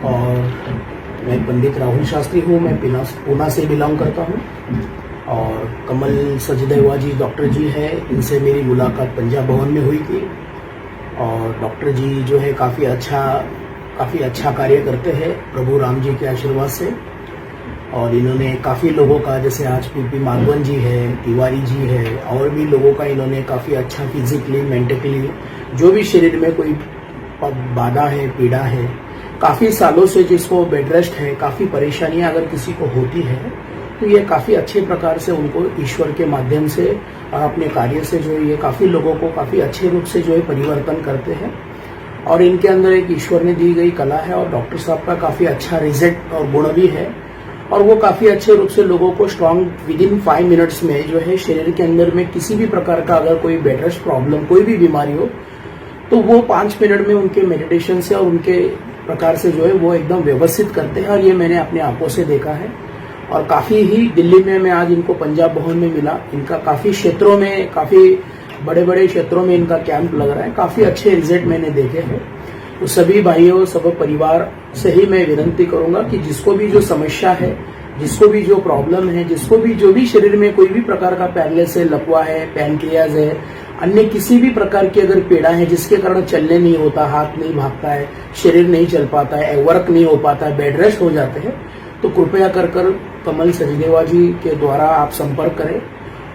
और मैं पंडित राहुल शास्त्री हूँ। मैं पूना से बिलोंग करता हूँ और कमल सचदेवा जी डॉक्टर जी हैं, इनसे मेरी मुलाकात पंजाब भवन में हुई थी। और डॉक्टर जी जो है काफ़ी अच्छा कार्य करते हैं प्रभु राम जी के आशीर्वाद से। और इन्होंने काफ़ी लोगों का, जैसे आज पीपी माधवन जी है, तिवारी जी है, और भी लोगों का इन्होंने काफ़ी अच्छा फिजिकली, मेंटली, जो भी शरीर में कोई बाधा है, पीड़ा है, काफ़ी सालों से जिसको बेड रेस्ट है, काफ़ी परेशानियां अगर किसी को होती है, तो ये काफ़ी अच्छे प्रकार से उनको ईश्वर के माध्यम से और अपने कार्य से जो ये काफ़ी लोगों को काफ़ी अच्छे रूप से जो है परिवर्तन करते हैं। और इनके अंदर एक ईश्वर ने दी गई कला है और डॉक्टर साहब का काफ़ी अच्छा रिजल्ट और गुण भी है। और वो काफ़ी अच्छे रूप से लोगों को स्ट्रांग विद इन 5 मिनट्स में जो है शरीर के अंदर में किसी भी प्रकार का अगर कोई बेड रेस्ट प्रॉब्लम, कोई भी बीमारी हो, तो वो 5 मिनट में उनके मेडिटेशन से और उनके प्रकार से जो है वो एकदम व्यवस्थित करते हैं। और ये मैंने अपने आंखों से देखा है। और काफ़ी ही दिल्ली में मैं आज इनको पंजाब भवन में मिला, इनका काफ़ी क्षेत्रों में, काफ़ी बड़े बड़े क्षेत्रों में इनका कैंप लग रहा है, काफ़ी अच्छे रिजल्ट मैंने देखे हैं। तो सभी भाइयों, सब परिवार से ही मैं विनती करूंगा कि जिसको भी जो समस्या है, जिसको भी जो प्रॉब्लम है, जिसको भी जो भी शरीर में कोई भी प्रकार का पैरालिसिस है, लकवा है, पैनक्रियाज है, अन्य किसी भी प्रकार की अगर पीड़ा है जिसके कारण चलने नहीं होता, हाथ नहीं भागता है, शरीर नहीं चल पाता है, वर्क नहीं हो पाता है, बेड रेस्ट हो जाते हैं, तो कृपया कर कमल सचदेवा जी के द्वारा आप संपर्क करें।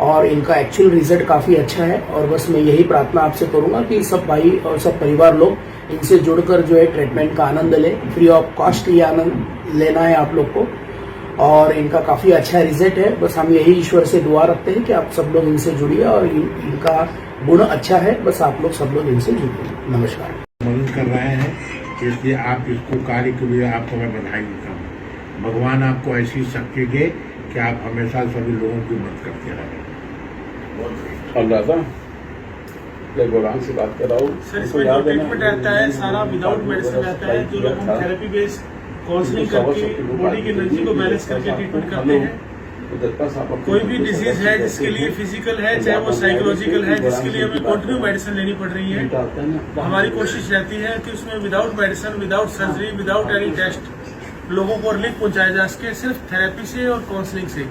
और इनका एक्चुअल रिजल्ट काफ़ी अच्छा है। और बस मैं यही प्रार्थना आपसे करूंगा कि सब भाई और सब परिवार लोग इनसे जुड़कर जो है ट्रीटमेंट का आनंद लें। फ्री ऑफ कॉस्ट ये आनंद लेना है आप लोग को। और इनका काफ़ी अच्छा रिजल्ट है। बस हम यही ईश्वर से दुआ रखते हैं कि आप सब लोग इनसे जुड़िए और इनका गुण अच्छा है। बस आप लोग सब लोग इनसे जुड़िए। नमस्कार। मदद कर रहे हैं, इसलिए आप इसको कार्य के लिए आपको मैं बधाई देता हूँ। भगवान आपको ऐसी शक्ति दे कि आप हमेशा सभी लोगों की मदद करते रहें। भगवान से बात कर रहा हूँ सर। इसमें जो ट्रीटमेंट रहता है सारा विदाउट मेडिसिन रहता है, जो लोग हम थेरेपी बेस्ड काउंसलिंग करके बॉडी की एनर्जी को बैलेंस करके ट्रीटमेंट करते हैं। कोई भी डिजीज है जिसके लिए फिजिकल है, चाहे वो साइकोलॉजिकल है, जिसके लिए हमें कंटिन्यू मेडिसिन लेनी पड़ रही है, हमारी कोशिश रहती है कि उसमें without medicine, without surgery, without any test लोगों को रिलीफ पहुंचाया जा सके। सिर्फ थेरेपी से और काउंसलिंग से,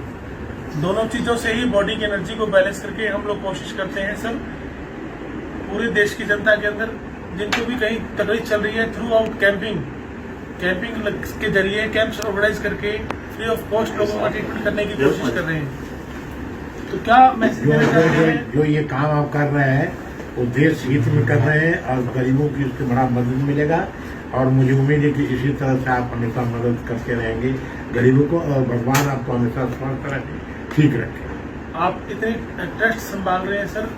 दोनों चीजों से ही बॉडी की एनर्जी को बैलेंस करके हम लोग कोशिश करते हैं सर। पूरे देश की जनता के अंदर जिनको भी कहीं तकलीफ चल रही है, थ्रू आउट कैंपिंग के जरिए कैंप्स ऑर्गेनाइज करके फ्री ऑफ कॉस्ट लोगों का ट्रीटमेंट करने की कोशिश कर रहे हैं। तो क्या मैसेज देना चाहते हैं? जो ये काम आप कर रहे हैं वो देश हित में कर रहे हैं और गरीबों की उससे बड़ा मदद मिलेगा और मुझे उम्मीद है कि इसी तरह से आप हमेशा मदद करते रहेंगे गरीबों को और भगवान आपको हमेशा स्वस्थ रखे, ठीक रखे। आप इतने ट्रस्ट संभाल रहे हैं सर,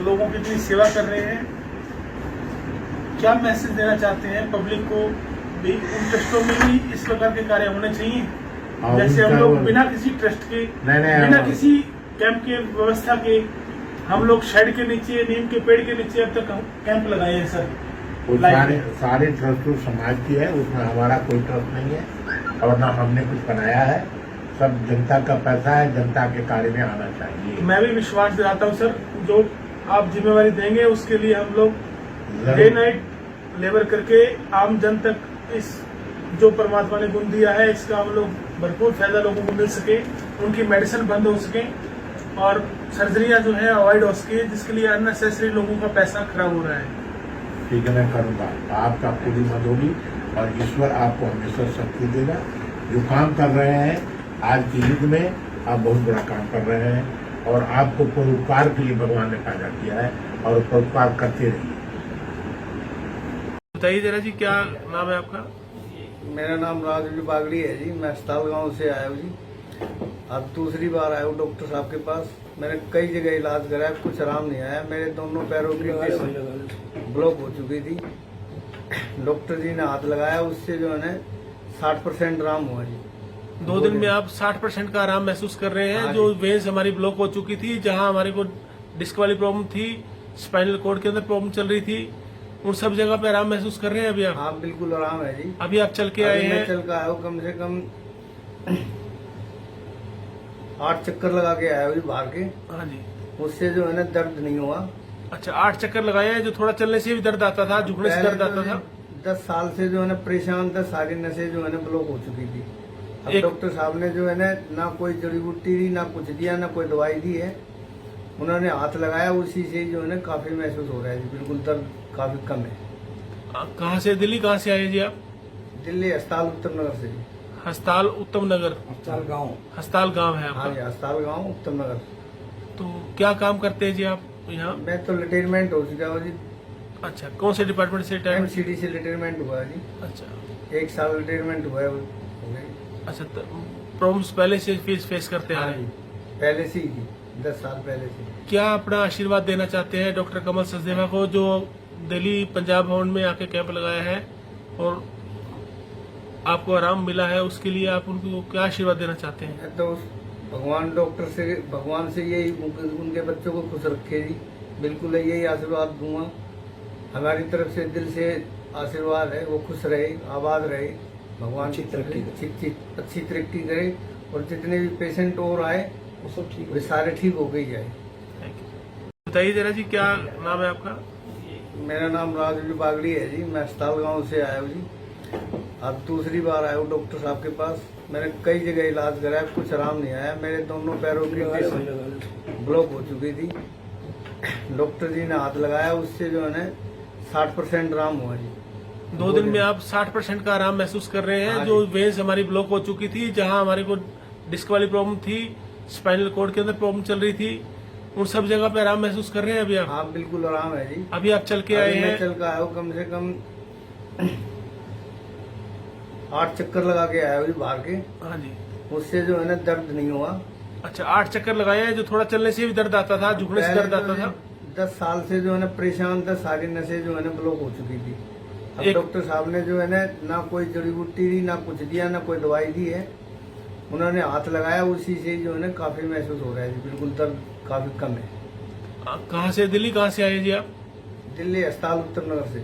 लोगों की इतनी सेवा कर रहे हैं, क्या मैसेज देना चाहते हैं पब्लिक को भी? उन ट्रस्टों में भी इस प्रकार के कार्य होने चाहिए, जैसे हम लोग बिना किसी ट्रस्ट के, बिना किसी कैंप के व्यवस्था के, हम लोग शेड के नीचे, नीम के पेड़ के नीचे अब तक कैंप लगाए हैं सर। वो सारे ट्रस्ट समाज की है, उसमें हमारा कोई ट्रस्ट नहीं है और ना हमने कुछ बनाया है, सब जनता का पैसा है, जनता के कार्य में आना चाहिए। मैं भी विश्वास दिलाता हूँ सर, जो आप जिम्मेवारी देंगे उसके लिए हम लोग डे नाइट लेबर करके आम जन तक इस जो परमात्मा ने गुण दिया है इसका हम लोग भरपूर फायदा लोगों को मिल सके, उनकी मेडिसिन बंद हो सके और सर्जरियां जो है अवॉइड हो सके, जिसके लिए अननेसेसरी लोगों का पैसा खराब हो रहा है। ठीक है, मैं करूँगा, आपका पूरी मदद होगी और ईश्वर आपको हमेशा शक्ति देगा। जो काम कर रहे हैं आज के युग में, आप बहुत बड़ा काम कर रहे हैं और आपको परोपकार के लिए भगवान ने पैदा किया है और परोपकार करते रहिए। बताइए जरा जी, क्या नाम है आपका? मेरा नाम राजू बागड़ी है जी, मैं अस्ताल गांव से आया हूँ जी। अब दूसरी बार आया हूँ डॉक्टर साहब के पास। मैंने कई जगह इलाज कराया, कुछ आराम नहीं आया। मेरे दोनों पैरों की ब्लॉक हो चुकी थी। डॉक्टर जी ने हाथ लगाया, उससे जो है ना 60% आराम हुआ जी। 2 दिन में आप 60% का आराम महसूस कर रहे हैं। जो वेन्स हमारी ब्लॉक हो चुकी थी, जहां हमारे को डिस्क वाली प्रॉब्लम थी, स्पाइनल कॉर्ड के अंदर प्रॉब्लम चल रही थी, उन सब जगह पे आराम महसूस कर रहे हैं अभी आप? हाँ बिल्कुल आराम है जी। अभी आप चल के आए हैं? मैं चल के आया हूँ, कम से कम 8 चक्कर लगा के आया हूँ बाहर के। हाँ जी। उससे जो है ना दर्द नहीं हुआ। अच्छा, 8 चक्कर लगाए हैं। जो थोड़ा चलने से भी दर्द आता था, झुकने से दर्द आता था? 10 साल से जो है ना परेशान था, सारी नसें जो है ना ब्लॉक हो चुकी थी। अब डॉक्टर साहब ने जो है ना कोई जड़ी बूटी दी, ना कुछ दिया, ना कोई दवाई दी है। उन्होंने हाथ लगाया, उसी से जो है ना काफी महसूस हो रहा है जी, बिल्कुल दर्द काफी कम है। कहाँ से? दिल्ली कहाँ से आए जी आप? दिल्ली हस्ताल उत्तम नगर से। हस्ताल उत्तम नगर? हस्ताल गांव। हस्ताल गांव है आपका? हाँ जी, हस्ताल गांव उत्तम नगर। तो क्या काम करते हैं जी आप यहाँ? मैं तो रिटायरमेंट हो चुका हूँ जी। अच्छा, कौन से डिपार्टमेंट से रिटायरमेंट? MCD से रिटायरमेंट हुआ है जी। अच्छा, 1 साल रिटायरमेंट हुआ है। अच्छा, प्रॉब्लम्स पहले से फेस करते हैं? पहले से ही, 10 साल पहले से। क्या अपना आशीर्वाद देना चाहते हैं डॉक्टर कमल सचदेवा को, जो दिल्ली पंजाब भवन में आके कैंप लगाया है और आपको आराम मिला है, उसके लिए आप उनको क्या आशीर्वाद देना चाहते हैं? तो भगवान से यही उनके बच्चों को खुश रखे जी, बिल्कुल यही आशीर्वाद दूंगा। हमारी तरफ से दिल से आशीर्वाद है, वो खुश रहे, आबाद रहे, भगवान अच्छी तरक्की करे और जितने भी पेशेंट और आए वो सब ठीक, वे सारे ठीक हो गई जाए। बताइए जरा जी, क्या नाम है आपका? मेरा नाम राजू बागड़ी है जी, मैं अस्ताल गांव से आया हूँ जी। अब दूसरी बार आया हूँ डॉक्टर साहब के पास। मैंने कई जगह इलाज कराया, कुछ आराम नहीं आया। मेरे दोनों पैरों की ब्लॉक हो चुकी थी। डॉक्टर जी ने हाथ लगाया, उससे जो है ना 60% आराम हुआ जी। 2 दिन में आप 60% का आराम महसूस कर रहे हैं। जो वेन्स हमारी ब्लॉक हो चुकी थी, जहां हमारे को डिस्क वाली प्रॉब्लम थी, स्पाइनल कॉर्ड के अंदर प्रॉब्लम चल रही थी, उन सब जगह पे आराम महसूस कर रहे हैं अभी आप? हाँ बिल्कुल आराम है जी। अभी आप चल के आए हैं? मैं चल के आया हूँ, कम से कम 8 चक्कर लगा के आया हूँ बाहर के। हाँ जी। उससे जो है ना दर्द नहीं हुआ। अच्छा, 8 चक्कर लगाए हैं। जो थोड़ा चलने से भी दर्द आता था, झुकने से दर्द आता था? 10 साल से जो है ना परेशान था, सारी नसें जो है ना ब्लॉक हो चुकी थी। अब डॉक्टर साहब ने जो है ना कोई जड़ी बूटी दी, ना कुछ दिया, ना कोई दवाई दी है। उन्होंने हाथ लगाया, उसी से जो है ना काफी महसूस हो रहा है जी, बिल्कुल दर्द काफी कम है। कहाँ से? दिल्ली कहाँ से आए जी आप? दिल्ली हस्ताल उत्तम नगर से।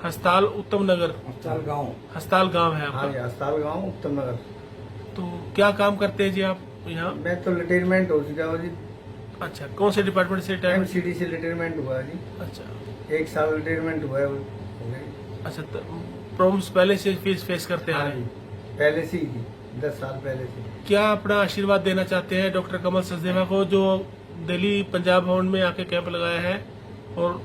हस्ताल उत्तम नगर? हस्ताल गांव। हस्ताल गांव है आपका? हाँ जी, हस्ताल गांव उत्तम नगर। तो क्या काम करते हैं जी आप यहाँ? मैं तो रिटायरमेंट हो चुका हूँ जी। अच्छा, कौन से डिपार्टमेंट से रिटायरमेंट? MCD से रिटायरमेंट हुआ है जी। अच्छा, 1 साल रिटायरमेंट हुआ है। अच्छा, प्रॉब्लम्स पहले से फेस करते हैं? पहले से ही, 10 साल पहले से। क्या अपना आशीर्वाद देना चाहते हैं डॉक्टर कमल सचदेवा को, जो दिल्ली पंजाब भवन में आके कैंप लगाया है और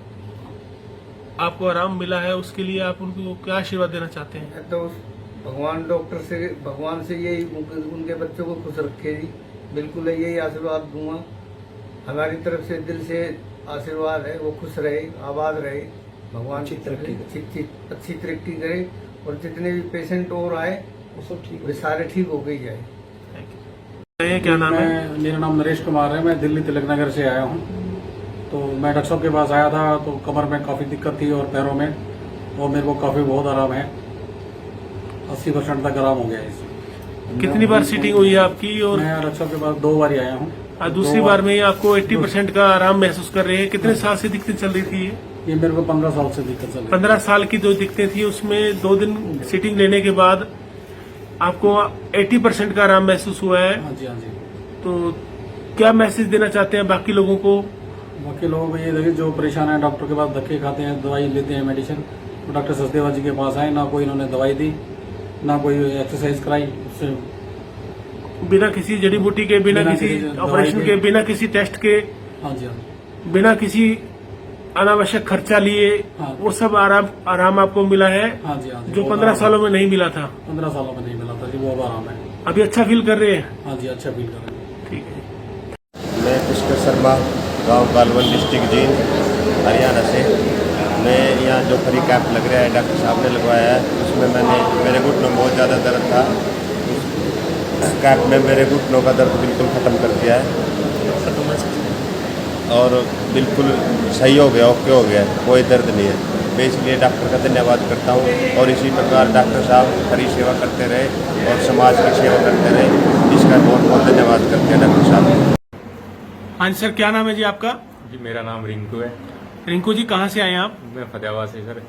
आपको आराम मिला है, उसके लिए आप उनको क्या आशीर्वाद देना चाहते हैं? तो भगवान से यही उनके बच्चों को खुश रखे जी, बिल्कुल यही आशीर्वाद दूंगा। हमारी तरफ से दिल से आशीर्वाद है, वो खुश रहे, आबाद रहे, भगवान अच्छी तरक्की करे और जितने भी पेशेंट और आए वो सब ठीक, वे सारे ठीक हो गई जाए। क्या नाम है? मेरा नाम नरेश कुमार है। मैं दिल्ली तिलक नगर से आया हूँ। तो मैं डॉक्टर साहब के पास आया था तो कमर में काफ़ी दिक्कत थी और पैरों में, और मेरे को काफ़ी बहुत आराम है, 80% तक आराम हो गया है इससे। कितनी बार सीटिंग हुई है आपकी? और मैं डॉक्टर साहब के पास 2 बार ही आया हूँ। दूसरी बार में ही आपको 80% का आराम महसूस कर रहे हैं। कितने साल से दिक्कत चल रही थी ये मेरे को 15 साल से दिक्कत चल रही है। 15 साल की जो दिक्कतें थी उसमें 2 दिन सीटिंग लेने के बाद आपको 80% का आराम महसूस हुआ है। हाँ जी, हाँ जी। तो क्या मैसेज देना चाहते हैं बाकी लोगों को? बाकी लोगों को ये देखिए जो परेशान है, डॉक्टर के पास धक्के खाते हैं, दवाई लेते हैं, मेडिसिन, तो डॉक्टर सचदेवा जी के पास आए, ना कोई इन्होंने दवाई दी, ना कोई एक्सरसाइज कराई, उससे बिना किसी जड़ी बूटी के, बिना किसी ऑपरेशन के, बिना किसी टेस्ट के, हाँ जी, हाँ, बिना किसी अनावश्यक खर्चा लिए, वो सब आराम आपको मिला है। हाँ जी, हाँ जी, जो 15 सालों में नहीं मिला था। 15 सालों में नहीं मिला था जी, वो अब आराम है। अभी अच्छा फील कर रहे हैं? हाँ जी, अच्छा फील कर रहे हैं। ठीक है। मैं पुष्कर शर्मा, गांव कालवन, डिस्ट्रिक्ट जींद, हरियाणा से। मैं यहाँ जो फ्री कैंप लग रहा है डॉक्टर साहब ने लगवाया है, उसमें मेरे घुटनों में बहुत ज़्यादा दर्द था। उस कैंप में मेरे घुटनों का दर्द बिल्कुल ख़त्म कर दिया है और बिल्कुल सही हो गया, ओके हो गया, कोई दर्द नहीं है। मैं इसलिए डॉक्टर का धन्यवाद करता हूँ और इसी प्रकार डॉक्टर साहब हरी सेवा करते रहे और समाज की सेवा करते रहे। इसका बहुत बहुत धन्यवाद करते हैं डॉक्टर साहब। हाँ जी सर, क्या नाम है जी आपका? जी मेरा नाम रिंकू है। रिंकू जी कहाँ से आए हैं आप? मैं फतेहाबाद से सर।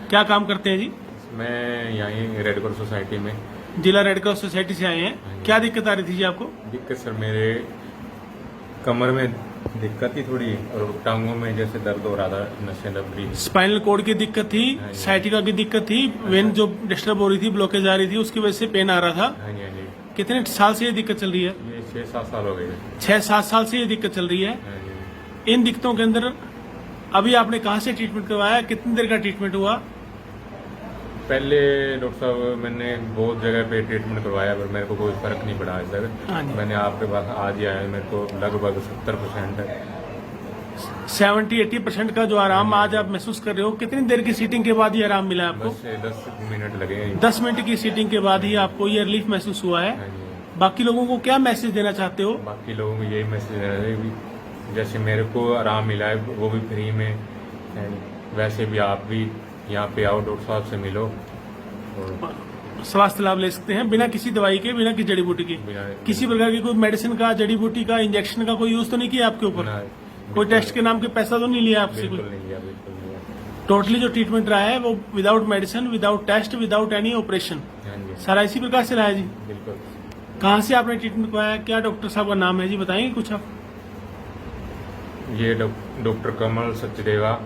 क्या काम करते हैं जी? मैं यहीं रेड क्रॉस सोसाइटी में, जिला रेड क्रॉस सोसाइटी से आए हैं। क्या दिक्कत आ रही थी जी आपको? दिक्कत सर मेरे कमर में दिक्कत थी थोड़ी और टांगों में जैसे दर्द हो रहा था, नसें दब रही। स्पाइनल कोड की दिक्कत थी, साइटिका की दिक्कत थी, वेन जो डिस्टर्ब हो रही थी, ब्लॉकेज आ रही थी, उसकी वजह से पेन आ रहा था। हाँ जी, हाँ जी। कितने साल से ये दिक्कत चल रही है? ये 6-7 साल हो गए। 6-7 साल से ये दिक्कत चल रही है। इन दिक्कतों के अंदर अभी आपने कहाँ से ट्रीटमेंट करवाया? कितनी देर का ट्रीटमेंट हुआ? पहले डॉक्टर साहब मैंने बहुत जगह पे ट्रीटमेंट करवाया पर मेरे को कोई फर्क नहीं पड़ा आज तक। मैंने आपके पास आज ही आया, मेरे को लगभग 70% 70-80% का जो आराम आज आप महसूस कर रहे हो, कितनी देर की सीटिंग के बाद ये आराम मिला आपको? बस 10 मिनट लगे। 10 मिनट की सीटिंग के बाद ही आपको ये रिलीफ महसूस हुआ है। बाकी लोगों को क्या मैसेज देना चाहते हो? बाकी लोगों को यही मैसेज देना चाहिए कि जैसे मेरे को आराम मिला है वो भी फ्री में, वैसे भी आप भी यहाँ पे आओ, डॉक्टर साहब से मिलो और स्वास्थ्य लाभ ले सकते हैं बिना किसी दवाई के, बिना किसी जड़ी बूटी के। किसी प्रकार की कोई मेडिसिन का, जड़ी बूटी का, इंजेक्शन का कोई यूज तो नहीं किया आपके ऊपर? कोई टेस्ट के नाम के पैसा तो नहीं लिया आपसे? बिल्कुल नहीं लिया, बिल्कुल नहीं लिया। टोटली जो ट्रीटमेंट रहा है वो without medicine, without test, without any operation, सारा इसी प्रकार से रहा है जी। बिल्कुल। कहाँ से आपने ट्रीटमेंट करवाया? क्या डॉक्टर साहब का नाम है जी, बताएंगे कुछ आप? ये डॉक्टर कमल सचदेवा,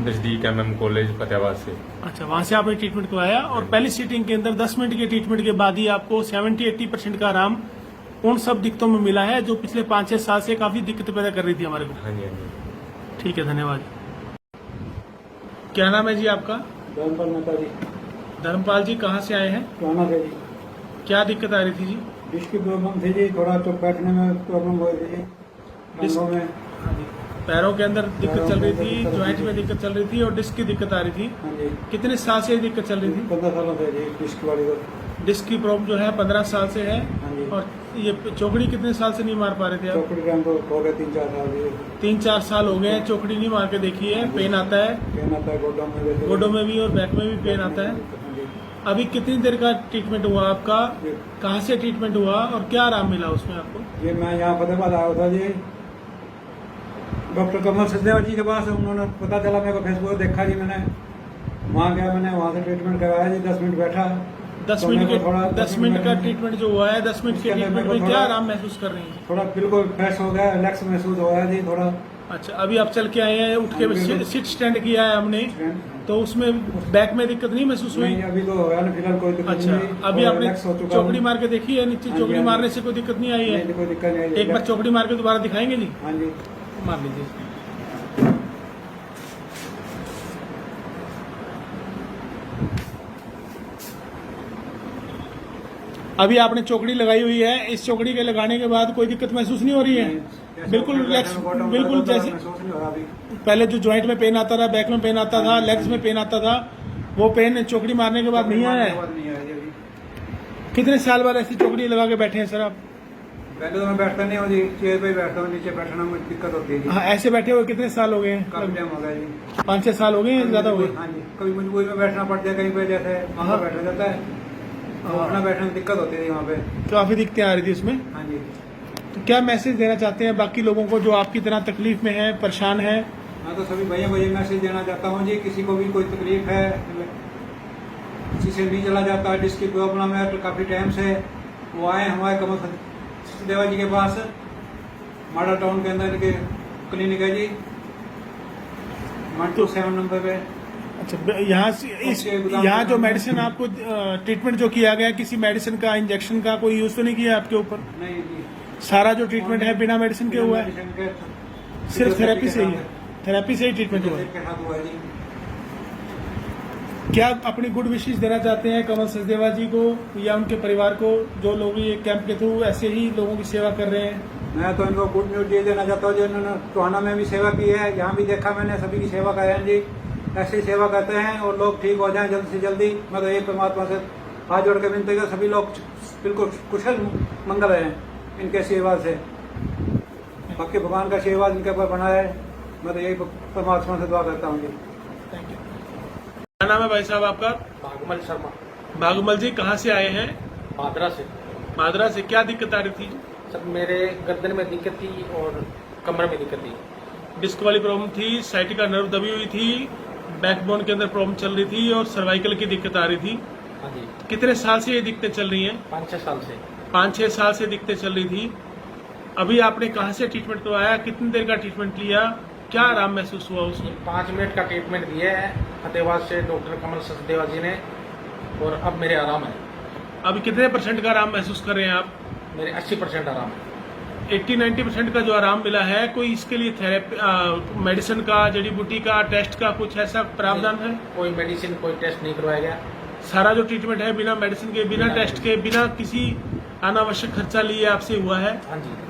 नजदीक MM कॉलेज फतेहाबाद से। अच्छा, वहां से आपने ट्रीटमेंट करवाया और पहली सीटिंग के अंदर 10 मिनट के ट्रीटमेंट के बाद ही आपको 70-80% का आराम उन सब दिक्कतों में मिला है जो पिछले 5-6 साल से काफी दिक्कत पैदा कर रही थी हमारे को। हाँ जी, हाँ जी। ठीक है, धन्यवाद। क्या नाम है जी आपका? धर्मपाल मेहता जी। धर्मपाल जी कहाँ से आए हैं? पुराना से जी। क्या दिक्कत आ रही थी जी? डिस्क की प्रॉब्लम थी जी, थोड़ा तो बैठने में प्रॉब्लम हो रही थी, टांगों में, पैरों के अंदर दिक्कत चल रही थी, ज्वाइंट में दिक्कत चल रही थी और डिस्क की दिक्कत आ रही थी। कितने साल से ये दिक्कत चल रही थी? 15 सालों से जी डिस्क वाली। डिस्क की प्रॉब्लम जो है 15 साल से है। और ये चौकड़ी कितने साल से नहीं मार पा रहे थे आप? चौकड़ी का तो हो गया 3-4 साल। 3-4 साल हो गए चौकड़ी नहीं मार के देखी है। पेन आता है? पेन आता है गोडों में भी और बैक में भी पेन आता है। अभी कितनी देर का ट्रीटमेंट हुआ आपका? कहाँ से ट्रीटमेंट हुआ और क्या आराम मिला उसमें आपको? ये मैं यहाँ फतेहाबाद आया था जी, डॉक्टर कमल सचदेवा जी के पास। उन्होंने पता चला, मेरे को फेसबुक देखा जी, मैंने वहाँ गया, मैंने वहाँ से ट्रीटमेंट करवाया जी। 10 मिनट बैठा। 10 मिनट का ट्रीटमेंट जो हुआ है, 10 मिनट के ट्रीटमेंट में क्या आराम महसूस कर रहे हैं? थोड़ा बिल्कुल फ्रेश हो गया, रिलैक्स महसूस हो गया जी थोड़ा। अच्छा, अभी आप चल के आए हैं, उठ के सिट स्टैंड किया है हमने, तो उसमें बैक में दिक्कत नहीं महसूस हुई? अभी तो है ना, फिलहाल कोई दिक्कत नहीं। अच्छा, अभी आपने चौकड़ी मार के देखी है नीचे? चौकड़ी मारने से कोई दिक्कत नहीं आई है? कोई दिक्कत नहीं आई। एक बार चौकड़ी मार के दोबारा दिखाएंगे जी? हाँ जी, मार लीजिए। अभी आपने चौकड़ी लगाई हुई है, इस चौकड़ी के लगाने के बाद कोई दिक्कत महसूस नहीं हो रही है? बिल्कुल रिलैक्स, बिल्कुल जैसे पहले जो जॉइंट में पेन आता था, बैक में पेन आता था, लेग्स में पेन आता था, वो पेन चौकड़ी मारने के बाद नहीं आया है? कितने साल बाद ऐसी चौकड़ी लगा के बैठे हैं सर आप? पहले तो मैं बैठता नहीं हूँ जी, चेयर पे ही बैठता हूँ, नीचे बैठना में दिक्कत होती है जी। हाँ, ऐसे बैठे हुए कितने साल हो गए हैं? काफी टाइम हो गया जी, 5-6 साल हो गए हैं, ज्यादा हो गए? हाँ जी, कभी मजबूरी में बैठना पड़ जाए, कहीं पे जैसे वहाँ पे बैठा जाता है, तो अपना बैठने में दिक्कत होती है वहाँ पे। काफी दिक्कतें आ रही थी उसमें? हाँ जी। तो क्या मैसेज देना चाहते हैं बाकी लोगों को जो आपकी तरह तकलीफ में है, परेशान है? मैं तो सभी भैया मैसेज देना चाहता हूँ जी, किसी को भी कोई तकलीफ है, किसी से नहीं चला जाता, जिसकी प्रॉब्लम है तो काफी टाइम से वो आए हमारे कमल सचदेवा जी के पास, माडा टाउन के अंदर के क्लिनिक है जी, 127 नंबर पे। अच्छा, यहाँ जो मेडिसिन आपको ट्रीटमेंट जो किया गया, किसी मेडिसिन का, इंजेक्शन का कोई यूज तो नहीं किया आपके ऊपर? नहीं जी, सारा जो ट्रीटमेंट है बिना मेडिसिन के हुआ है, सिर्फ थेरेपी से ही है, थेरेपी से ही ट्रीटमेंट हुआ है। क्या आप अपनी गुड विशेष देना चाहते हैं कमल सचदेवा जी को या उनके परिवार को, जो लोग ये कैंप के थ्रू ऐसे ही लोगों की सेवा कर रहे हैं? मैं तो इनको गुड न्यूज ये देना चाहता हूँ, जो इन्होंने टोहाना में भी सेवा की है, यहाँ भी देखा मैंने, सभी की सेवा कर रहे हैं जी, ऐसे ही सेवा करते हैं और लोग ठीक हो जाएं जल्द से जल्दी। मैं तो ये परमात्मा से हाथ जोड़ के विनती कर, सभी लोग बिल्कुल कुशल मंगल रहे हैं इनके सेवा से, बाकी भगवान का सेवा इनके ऊपर बना है, मैं तो यही परमात्मा से दुआ करता हूँ जी। Thank you. क्या नाम है भाई साहब आपका? भागमल शर्मा। भागमल जी कहाँ से आए हैं? मादरा से। मादरा से। क्या दिक्कत आ रही थी सर? मेरे गर्दन में दिक्कत थी और कमर में दिक्कत थी। डिस्क वाली प्रॉब्लम थी, साइटिका नर्व दबी हुई थी, बैकबोन के अंदर प्रॉब्लम चल रही थी और सर्वाइकल की दिक्कत आ रही थी। हाँ जी। कितने साल से ये दिक्कतें चल रही हैं? 5-6 साल से। 5-6 साल से दिक्कतें चल रही थी। अभी आपने कहाँ से ट्रीटमेंट करवाया, कितनी देर का ट्रीटमेंट लिया, क्या आराम महसूस हुआ उसमें? 5 मिनट का ट्रीटमेंट दिया है फतेहाबाद से डॉक्टर कमल सचदेवा जी ने, और अब मेरे आराम है। अभी कितने % का आराम महसूस कर रहे हैं आप? मेरे 80% आराम है। 80-90% का जो आराम मिला है, कोई इसके लिए थेरेपी, मेडिसिन का, जड़ी बूटी का, टेस्ट का कुछ ऐसा प्रावधान है? कोई मेडिसिन, कोई टेस्ट नहीं करवाया गया। सारा जो ट्रीटमेंट है बिना मेडिसिन के, बिना टेस्ट के, बिना किसी अनावश्यक खर्चा लिए आपसे हुआ है। हाँ जी।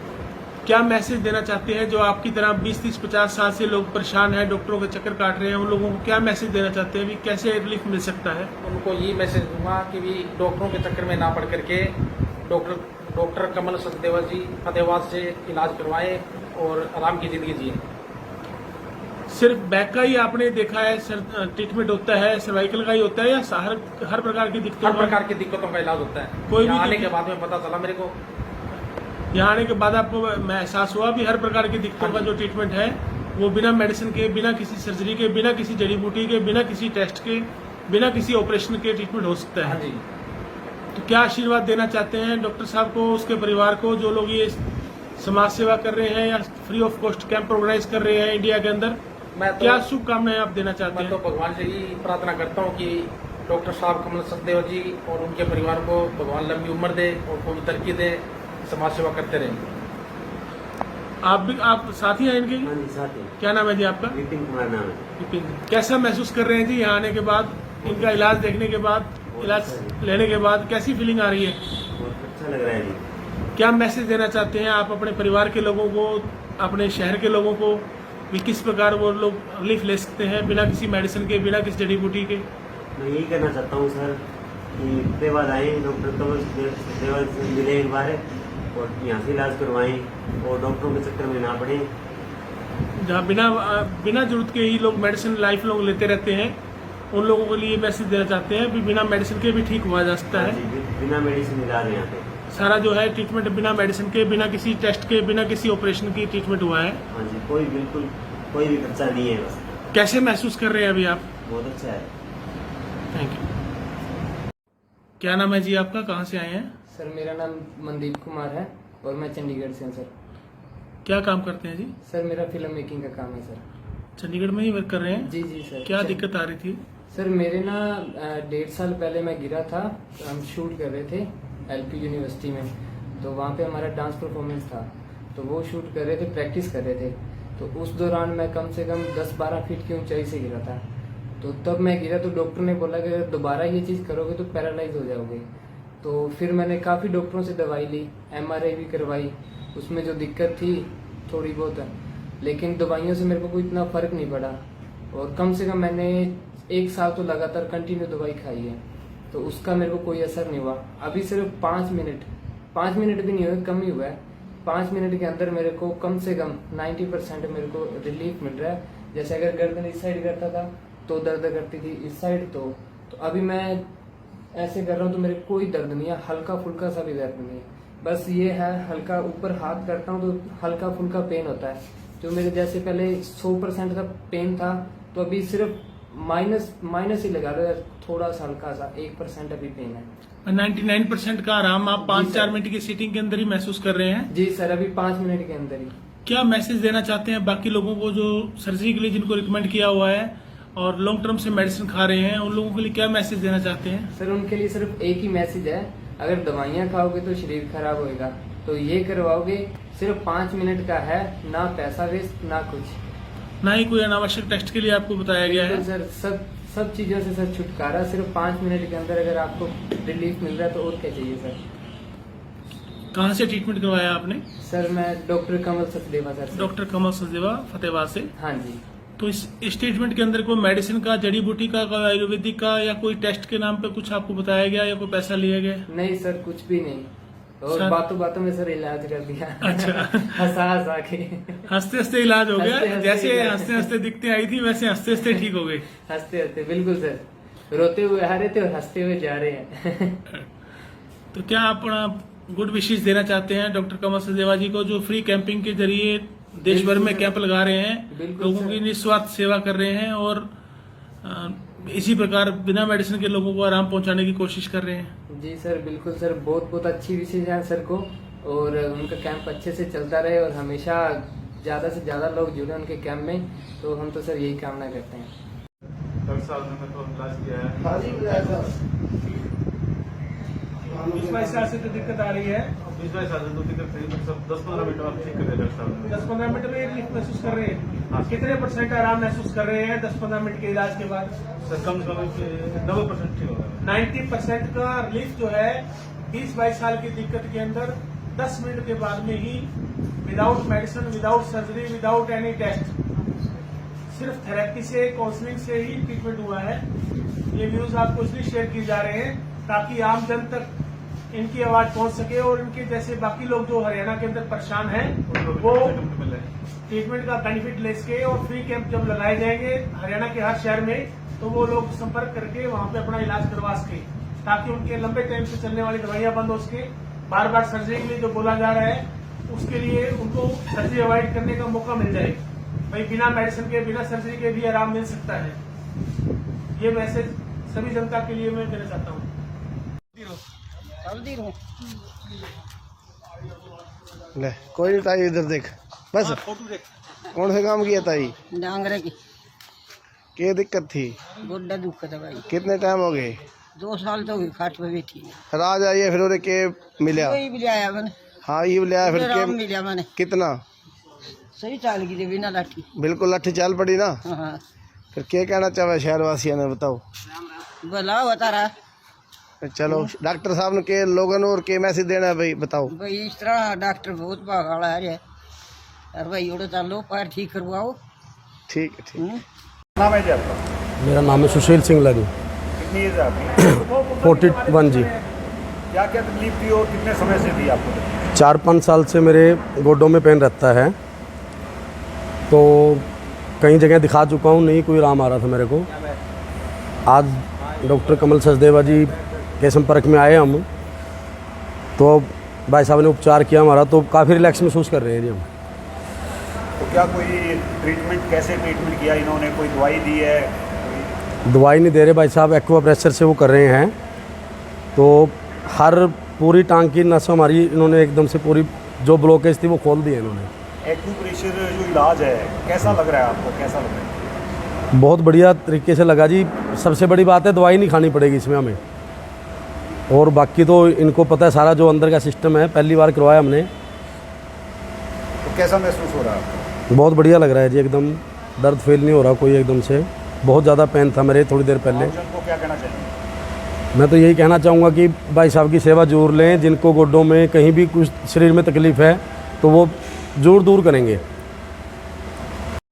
क्या मैसेज देना चाहते हैं जो आपकी तरह 20-30-50 साल से लोग परेशान हैं, डॉक्टरों के चक्कर काट रहे हैं, उन लोगों को क्या मैसेज देना चाहते हैं, भी कैसे रिलीफ मिल सकता है? उनको ये मैसेज दूंगा कि भी डॉक्टरों के चक्कर में ना पड़ करके डॉक्टर कमल सचदेवा जी फतेहाबाद से इलाज करवाएं और आराम की जिंदगी जिए। सिर्फ बैक का ही आपने देखा है ट्रीटमेंट होता है, सर्वाइकल का ही होता है, या हर प्रकार की दिक्कतों? हर प्रकार की दिक्कतों का इलाज होता है। कोई भी आने के बाद में पता चला मेरे को, यहाँ आने के बाद आपको एहसास हुआ भी हर प्रकार की दिक्कतों का जो ट्रीटमेंट है वो बिना मेडिसिन के, बिना किसी सर्जरी के, बिना किसी जड़ी बूटी के, बिना किसी टेस्ट के, बिना किसी ऑपरेशन के ट्रीटमेंट हो सकता है। हाँ जी। तो क्या आशीर्वाद देना चाहते हैं डॉक्टर साहब को, उसके परिवार को, जो लोग ये समाज सेवा कर रहे हैं या free of cost camp organise कर रहे हैं इंडिया के अंदर? क्या शुभकामनाएं आप देना चाहते हैं? मैं तो भगवान से ही प्रार्थना करता हूँ कि डॉक्टर साहब कमल सचदेवा जी और उनके परिवार को भगवान लंबी उम्र दे और कोई तरक्की दे, समाज सेवा करते रहें। आप साथी हैं इनके? हाँ जी, साथी। क्या नाम है जी आपका? विपिन कुमार नाम है। विपिन। कैसा महसूस कर रहे हैं जी यहाँ आने के बाद, इनका इलाज देखने के बाद, इलाज लेने के बाद कैसी फीलिंग आ रही है? बहुत अच्छा लग रहा है जी। क्या मैसेज देना चाहते हैं आप अपने परिवार के लोगों को, अपने शहर के लोगों को, भी किस प्रकार वो लोग रिलीफ ले सकते हैं बिना किसी मेडिसिन के, बिना किसी जड़ी बूटी के? मैं यही कहना चाहता हूँ सर कि उसके बाद आए डॉक्टर कमल सचदेवा से मिले एक बार और यहाँ से इलाज करवाएं और डॉक्टरों के चक्कर में ना पड़े। जहाँ बिना जरूरत के ही लोग मेडिसिन लाइफ लॉन्ग लेते रहते हैं, उन लोगों के लिए मैसेज देना चाहते हैं भी बिना मेडिसिन के भी ठीक हुआ जा सकता है। बिना मेडिसिन इलाज यहाँ पे सारा जो है ट्रीटमेंट बिना मेडिसिन के, बिना किसी टेस्ट के, बिना किसी ऑपरेशन की ट्रीटमेंट हुआ है। हाँ जी, बिल्कुल कोई भी खर्चा नहीं है। बस कैसे महसूस कर रहे हैं अभी आप? बहुत अच्छा है। Thank you. क्या नाम है जी आपका, कहाँ से आए हैं? सर मेरा नाम मनदीप कुमार है और मैं चंडीगढ़ से हूँ सर। क्या काम करते हैं जी? सर मेरा फिल्म मेकिंग का काम है सर। चंडीगढ़ में ही वर्क कर रहे हैं? जी जी सर। क्या दिक्कत आ रही थी? सर मेरे ना 1.5 साल पहले मैं गिरा था, हम शूट कर रहे थे LP यूनिवर्सिटी में, तो वहाँ पे हमारा डांस परफॉर्मेंस था, तो वो शूट कर रहे थे, प्रैक्टिस कर रहे थे, तो उस दौरान मैं कम से कम 10-12 फीट की ऊंचाई से गिरा था। तो तब मैं गिरा तो डॉक्टर ने बोला कि अगर दोबारा ये चीज़ करोगे तो पैरालाइज हो जाओगे। तो फिर मैंने काफ़ी डॉक्टरों से दवाई ली, MRI भी करवाई, उसमें जो दिक्कत थी थोड़ी बहुत, लेकिन दवाइयों से मेरे को कोई इतना फ़र्क नहीं पड़ा। और कम से कम मैंने 1 साल तो लगातार कंटिन्यू दवाई खाई है, तो उसका मेरे को कोई असर नहीं हुआ। अभी सिर्फ 5 मिनट भी नहीं हुए, कम ही हुआ है। 5 मिनट के अंदर मेरे को कम से कम 90% मेरे को रिलीफ मिल रहा है। जैसे अगर गर्दन इस साइड करता था तो दर्द करती थी, इस साइड तो अभी मैं ऐसे कर रहा हूँ तो मेरे कोई दर्द नहीं है, हल्का फुल्का सा भी दर्द नहीं है। बस ये है हल्का ऊपर हाथ करता हूँ तो हल्का फुल्का पेन होता है, जो मेरे जैसे पहले 100% का पेन था तो अभी सिर्फ माइनस ही लगा लो, थोड़ा सा हल्का सा 1% अभी पेन है। 99% का आराम आप 5-4 मिनट की सीटिंग के अंदर ही महसूस कर रहे हैं? जी सर, अभी 5 मिनट के अंदर ही। क्या मैसेज देना चाहते हैं बाकी लोगों को जो सर्जरी के लिए जिनको रिकमेंड किया हुआ है और लॉन्ग टर्म से मेडिसिन खा रहे हैं, उन लोगों के लिए क्या मैसेज देना चाहते हैं? सर उनके लिए सिर्फ एक ही मैसेज है, अगर दवाइयाँ खाओगे तो शरीर खराब होएगा, तो ये करवाओगे सिर्फ 5 मिनट का है, ना पैसा वेस्ट ना कुछ, ना ही कोई अनावश्यक टेस्ट के लिए आपको बताया गया है। सर सब चीजों से सर छुटकारा, सिर्फ 5 मिनट के अंदर अगर आपको रिलीफ मिल रहा है तो और क्या चाहिए सर। कहाँ से ट्रीटमेंट करवाया आपने? सर मैं डॉक्टर कमल सचदेवा सर। डॉक्टर कमल सचदेवा, फतेहाबाद से? हाँ जी। तो इस ट्रीटमेंट के अंदर कोई मेडिसिन का, जड़ी बूटी का, कोई आयुर्वेदिक का या कोई टेस्ट के नाम पे कुछ आपको बताया गया या कोई पैसा लिया गया? नहीं सर, कुछ भी नहीं, और बातों में सर इलाज कर दिया। अच्छा। हंसा के हंसते हंसते इलाज हो गया? जैसे हंसते हंसते दिखते आई थी वैसे हंसते हंसते ठीक हो गए? हंसते हंसते बिल्कुल सर, रोते हुए आ रहे थे और हंसते हुए जा रहे हैं। तो क्या आप गुड विशेष देना चाहते हैं डॉक्टर कमल सचदेवा जी को, जो फ्री कैंपिंग के जरिए देश भर में कैंप लगा रहे हैं, लोगों की निस्वार्थ सेवा कर रहे हैं और इसी प्रकार बिना मेडिसिन के लोगों को आराम पहुंचाने की कोशिश कर रहे हैं? जी सर, बिल्कुल सर, बहुत अच्छी विशेष है सर को, और उनका कैंप अच्छे से चलता रहे और हमेशा ज्यादा से ज्यादा लोग जुड़े उनके कैंप में, तो हम तो सर यही कामना करते हैं। डॉक्टर साहब ने तो इलाज किया है। 20-22 साल से तो दिक्कत आ रही है? 20-22 साल से तो दिक्कत थी, सब 10-15 मिनट में ठीक कर दिया डॉक्टर साहब ने। 10-15 मिनट में रिलीफ महसूस कर रहे हैं? कितने % आराम महसूस कर रहे हैं 10-15 मिनट के इलाज के बाद? सर कम से कम 90% ठीक होगा। 90% का रिलीफ जो है 20-22 साल की दिक्कत के अंदर 10 मिनट के बाद में ही, without medicine, without surgery, without any test, सिर्फ थेरेपी से, काउंसलिंग से ही ट्रीटमेंट हुआ है। ये न्यूज आपको इसलिए शेयर की जा रहे हैं ताकि आम जन तक इनकी आवाज पहुंच सके और इनके जैसे बाकी लोग जो हरियाणा के अंदर परेशान हैं वो ट्रीटमेंट का बेनिफिट ले सके। और फ्री कैंप जब लगाए जाएंगे हरियाणा के हर शहर में, तो वो लोग संपर्क करके वहां पे अपना इलाज करवा सके, ताकि उनके लंबे टाइम से चलने वाली दवाइयां बंद हो सके। बार बार सर्जरी के लिए जो बोला जा रहा है उसके लिए उनको सर्जरी अवॉइड करने का मौका मिल जाए। भाई बिना मेडिसिन के, बिना सर्जरी के भी आराम मिल सकता है। ये मैसेज सभी जनता के लिए मैं देना चाहता हूँ। ले कोई नहीं ताई, इधर देख बस। कौन से काम किया ताई? डांगरे की। क्या दिक्कत थी? गोड्डा दुखत है भाई। कितने टाइम हो गए? 2 साल तो खाट पे बैठी है। राज आइए फिर उन्हें के मिला? वही मिलाया मैंने। हाँ ये मिलाया फिर के मिला मैंने। कितना? सही चाल की बिना लाठी। बिल्कुल लाठी चाल पड़ी ना? हाँ। फिर क्या कहना चाहे शहर वासियों ने, बताओ? भला बता रहा। चलो डॉक्टर साहब ने के लोगों और के मैसेज देना है भाई, बताओ? भाई इस तरह डॉक्टर बहुत भागाड़ा है और भाई उड़े चलो पैर ठीक करवाओ। ठीक है, ठीक। नाम है जी आपका? मेरा नाम है सुशील सिंगला जी। कितनी एज है आपकी? 41 जी। क्या क्या तकलीफ थी और कितने समय से थी आपको? 4-5 साल से मेरे गोडों में पेन रहता है, तो कई जगह दिखा चुका हूँ, नहीं कोई आराम आ रहा था मेरे को। आज डॉक्टर कमल सचदेवा जी के संपर्क में आए हम, तो भाई साहब ने उपचार किया हमारा, तो काफ़ी रिलैक्स महसूस कर रहे हैं जी हम। तो क्या कोई ट्रीटमेंट, कैसे ट्रीटमेंट किया इन्होंने? कोई दवाई दी है? दवाई नहीं दे रहे भाई साहब, एक्वा प्रेशर से वो कर रहे हैं, तो हर पूरी टांग की नस हमारी इन्होंने एकदम से पूरी जो ब्लॉकेज थी वो खोल दी है इन्होंने। एक्यूप्रेशर जो इलाज है कैसा लग रहा है आपको? कैसा लग रहा है? बहुत बढ़िया तरीके से लगा जी। सबसे बड़ी बात है दवाई नहीं खानी पड़ेगी इसमें हमें, और बाकी तो इनको पता है सारा जो अंदर का सिस्टम है, पहली बार करवाया हमने। तो कैसा महसूस हो रहा है आपको? बहुत बढ़िया लग रहा है जी, एकदम दर्द फील नहीं हो रहा कोई एकदम से। बहुत ज़्यादा पेन था मेरे थोड़ी देर पहले। को क्या कहना चाहिए? मैं तो यही कहना चाहूँगा कि भाई साहब की सेवा जरूर लें। जिनको गोड्डों में कहीं भी कुछ शरीर में तकलीफ़ है तो वो जरूर दूर करेंगे।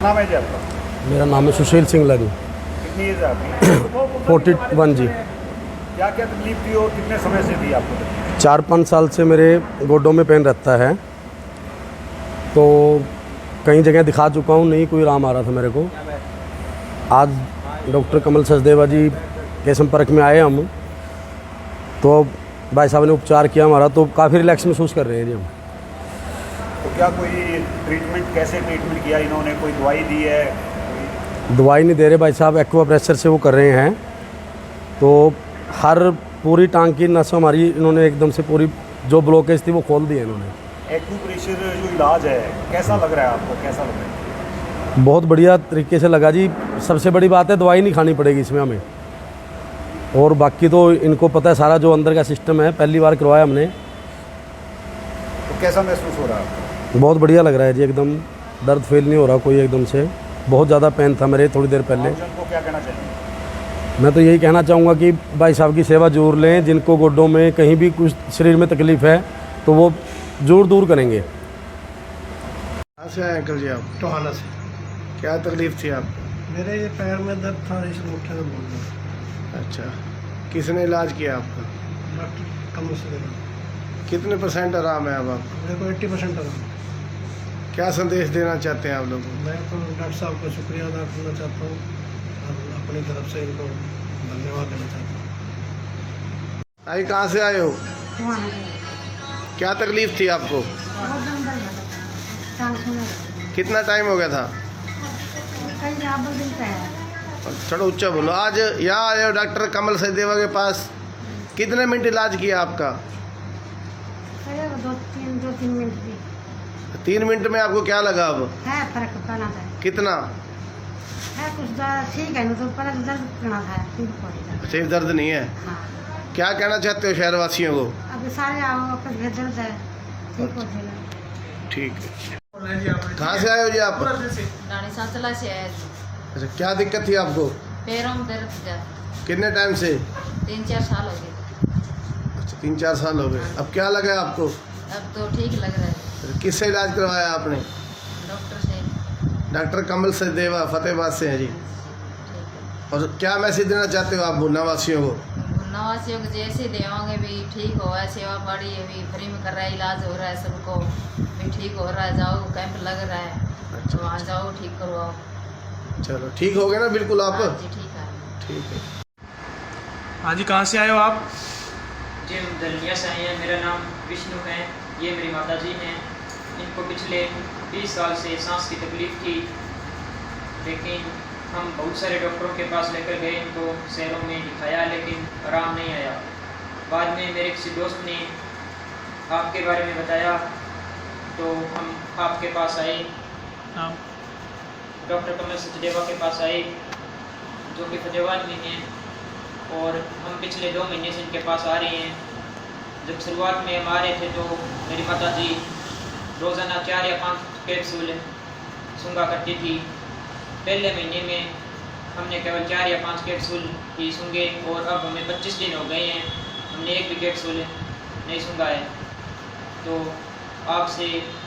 नाम है जी आपका? मेरा नाम है सुशील सिंगला जी। कितनी एज है आपकी? 41 जी। क्या क्या तकलीफ थी और कितने समय से थी आपको? 4-5 साल से मेरे गोड्डों में पेन रहता है, तो कई जगह दिखा चुका हूँ, नहीं कोई आराम आ रहा था मेरे को। आज डॉक्टर कमल सचदेवा जी के संपर्क में आए हम, तो भाई साहब ने उपचार किया हमारा, तो काफ़ी रिलैक्स महसूस कर रहे हैं जी हम। तो क्या कोई ट्रीटमेंट, कैसे ट्रीटमेंट किया इन्होंने? कोई दवाई दी है? दवाई नहीं दे रहे भाई साहब, एक्वा प्रेशर से वो कर रहे हैं। तो हर पूरी टांग की नस हमारी इन्होंने एकदम से पूरी जो ब्लॉकेज थी वो खोल दी है इन्होंने। एक्यूप्रेशर जो इलाज है कैसा लग रहा है आपको? कैसा लग रहा है? बहुत बढ़िया तरीके से लगा जी। सबसे बड़ी बात है दवाई नहीं खानी पड़ेगी इसमें हमें, और बाकी तो इनको पता है सारा जो अंदर का सिस्टम है। पहली बार करवाया हमने। तो कैसा महसूस हो रहा है आपको? बहुत बढ़िया लग रहा है जी, एकदम दर्द फील नहीं हो रहा कोई एकदम से। बहुत ज़्यादा पेन था मेरे थोड़ी देर पहले। को क्या कहना चाहिए? मैं तो यही कहना चाहूँगा कि भाई साहब की सेवा जरूर लें। जिनको गोड्डों में कहीं भी कुछ शरीर में तकलीफ़ है तो वो जरूर दूर करेंगे। कहाँ से आए अंकल जी आप? टोहाना से। क्या तकलीफ थी आपको? मेरे ये पैर में दर्द था, इसलिए उठने में बोल रहा। अच्छा, किसने इलाज किया आपका? डॉक्टर कमल सचदेवा। कितने % आराम है अब आपको? मेरे को 80% आराम। क्या संदेश देना चाहते हैं आप लोगों को? मैं तो डॉक्टर साहब का शुक्रिया अदा करना चाहता हूँ और अपनी तरफ से इनको धन्यवाद देना चाहता हूँ। आई कहाँ से आए हो? क्या तकलीफ थी आपको? कितना टाइम हो गया था? थोड़ा ऊंचा बोलो। आज यहाँ आए हो डॉक्टर कमल सचदेवा के पास, कितने मिनट इलाज किया आपका? 2-3 मिनट भी। 3 मिनट में आपको क्या लगा अब? है फर्क पड़ा था। कितना है? कुछ ठीक है, तो पहले तो दर्द पड़ा था, सिर दर्द नहीं है? हाँ। क्या कहना चाहते हो शहर वासियों को? अब सारे आओ, कुछ दर्द है, ठीक हो जाएगा। ठीक है। कहाँ से आए हो जी आप? रानी सांचला से आया। अच्छा, क्या दिक्कत थी आपको? पैरों में दर्द था। कितने टाइम से? 3-4 साल हो गए। अच्छा, 3-4 साल हो गए। अब क्या लगा आपको? अब तो ठीक लग रहा है। किससे इलाज करवाया आपने? डॉक्टर से। डॉक्टर कमल सचदेवा फतेहाबाद से हैं जी। और क्या मैसेज देना चाहते हो आप भुन्ना वासियों को? भुन्ना वासियों को जैसे देवांगे भी ठीक हो है, सेवा पाड़ी अभी फ्री में कर रहा है, इलाज हो रहा है सबको भी ठीक हो रहा है। जाओ, कैंप लग रहा है। अच्छा, तो वहाँ जाओ, ठीक करवाओ। चलो, ठीक हो गए ना बिल्कुल आप? हाँ जी, ठीक है। ठीक है। हाँ जी, कहाँ से आए हो आप? जी, हम दलिया से आए हैं। मेरा नाम विष्णु है, ये मेरी माता जी हैं। इनको पिछले 20 साल से सांस की तकलीफ थी, लेकिन हम बहुत सारे डॉक्टरों के पास लेकर गए, इनको शहरों में दिखाया, लेकिन आराम नहीं आया। बाद में मेरे किसी दोस्त ने आपके बारे में बताया, तो हम आपके पास आए, डॉक्टर कमल सचदेवा के पास आए, जो कि फतेहाबाद में हैं, और हम पिछले 2 महीने से इनके पास आ रहे हैं। जब शुरुआत में हम आ रहे थे तो मेरी माता जी रोज़ाना 4 या 5 कैप्सूल सूंघा करती थी। पहले महीने में हमने केवल 4 या 5 कैप्सूल ही सूंघे, और अब हमें 25 दिन हो गए हैं, हमने एक भी कैप्सूल नहीं सूंघा है। तो आपसे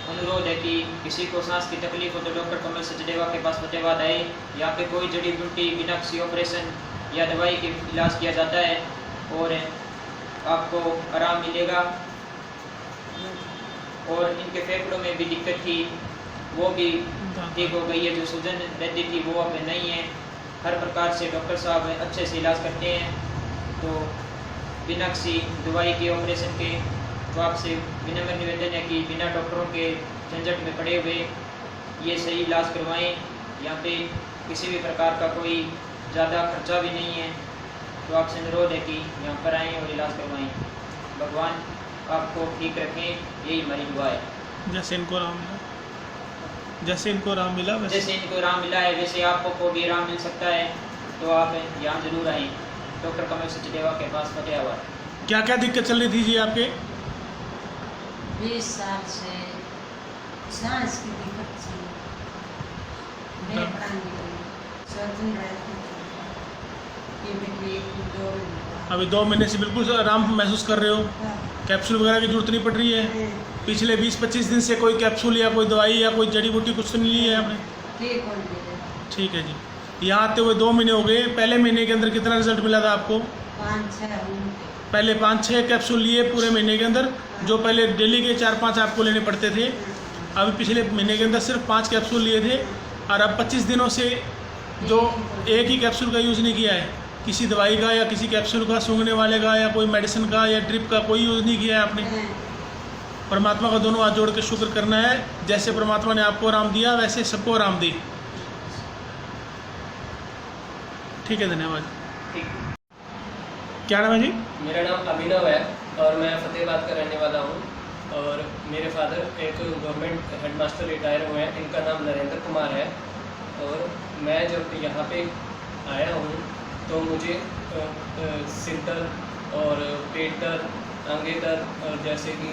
अनुरोध है कि किसी को सांस की तकलीफ हो तो डॉक्टर कमल सचदेवा के पास फतेहाबाद आए। यहाँ पे कोई जड़ी बूटी, बिना किसी ऑपरेशन या दवाई के इलाज किया जाता है, और आपको आराम मिलेगा। और इनके फेफड़ों में भी दिक्कत थी, वो भी ठीक हो गई है। जो सूजन रहती थी वो अब नहीं है। हर प्रकार से डॉक्टर साहब अच्छे से इलाज करते हैं, तो बिना किसी दवाई के, ऑपरेशन के। तो आपसे विनम्र निवेदन है कि बिना डॉक्टरों के झंझट में पड़े हुए ये सही इलाज करवाएं। यहाँ पे किसी भी प्रकार का कोई ज़्यादा खर्चा भी नहीं है, तो आपसे अनुरोध है कि यहाँ पर आएँ और इलाज करवाएं। भगवान आपको ठीक रखें, यही हमारी दुआ है। जैसे इनको आराम मिला, जैसे इनको आराम मिला है, वैसे आपको भी आराम मिल सकता है। तो आप यहाँ जरूर आएँ, डॉक्टर कमल सचदेवा के पास फतेहाबाद। क्या क्या दिक्कत चल रही थी जी आपके? 20 साल से सांस की दिक्कत थी, सर्जन रहती थी, ये भी 1-2 अभी 2 महीने से बिल्कुल आराम महसूस कर रहे हो? कैप्सूल वगैरह की जरूरत नहीं पड़ रही है? पिछले 20-25 दिन से कोई कैप्सूल या कोई दवाई या कोई जड़ी बूटी कुछ तो नहीं ली है आपने? ठीक है जी। यहाँ आते हुए 2 महीने हो गए। पहले महीने के अंदर कितना रिजल्ट मिला था आपको? 5-6 पहले 5-6 कैप्सूल लिए पूरे महीने के अंदर, जो पहले डेली के 4-5 आपको लेने पड़ते थे। अभी पिछले महीने के अंदर सिर्फ 5 कैप्सूल लिए थे, और अब 25 दिनों से जो एक ही कैप्सूल का यूज़ नहीं किया है, किसी दवाई का या किसी कैप्सूल का, सूंघने वाले का या कोई मेडिसिन का या ड्रिप का कोई यूज़ नहीं किया है आपने। परमात्मा का दोनों हाथ जोड़ के शुक्र करना है, जैसे परमात्मा ने आपको आराम दिया वैसे सबको आराम दे। ठीक है, धन्यवाद। क्या नाम है जी? मेरा नाम अभिनव है और मैं फतेहाबाद का रहने वाला हूँ। और मेरे फादर एक गवर्नमेंट हेडमास्टर रिटायर हुए हैं, इनका नाम नरेंद्र कुमार है। और मैं जब यहाँ पे आया हूँ तो मुझे सिर दर्द और पेट दर्द, टांगे दर्द और जैसे कि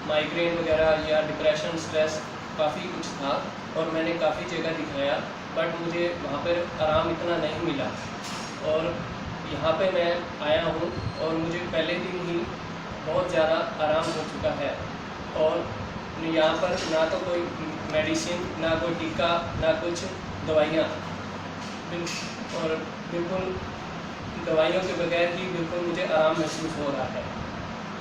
माइग्रेन वगैरह या डिप्रेशन, स्ट्रेस काफ़ी कुछ था, और मैंने काफ़ी जगह दिखाया, बट मुझे वहाँ पर आराम इतना नहीं मिला। और यहाँ पे मैं आया हूँ और मुझे पहले दिन ही बहुत ज़्यादा आराम हो चुका है। और यहाँ पर ना तो कोई मेडिसिन, ना कोई टीका, ना कुछ दवाइयाँ, और बिल्कुल दवाइयों के बगैर ही बिल्कुल मुझे आराम महसूस हो रहा है।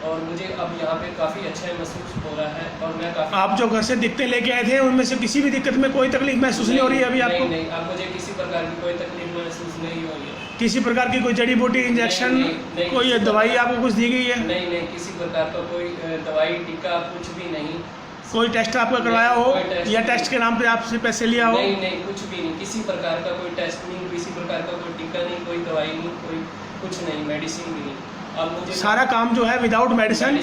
और मुझे अब यहाँ पे काफ़ी अच्छा महसूस हो रहा है। और मैं काफ़ी, आप जो घर से दिक्कतें लेके आए थे उनमें से किसी भी दिक्कत में कोई तकलीफ महसूस नहीं हो रही है अभी आपको? नहीं, अब मुझे किसी प्रकार की कोई तकलीफ महसूस नहीं हो रही है। किसी प्रकार की कोई जड़ी बूटी, इंजेक्शन, कोई दवाई आपको कुछ दी गई है? नहीं, किसी प्रकार का कोई दवाई, टीका कुछ भी नहीं। कोई टेस्ट आपका करवाया हो या टेस्ट के नाम पे आपसे पैसे लिया हो? नहीं, कुछ भी नहीं, किसी प्रकार का कोई टेस्ट नहीं, किसी प्रकार का कोई टीका नहीं, कोई दवाई नहीं, कोई कुछ नहीं, मेडिसिन भी नहीं। अब मुझे सारा काम जो है without medicine,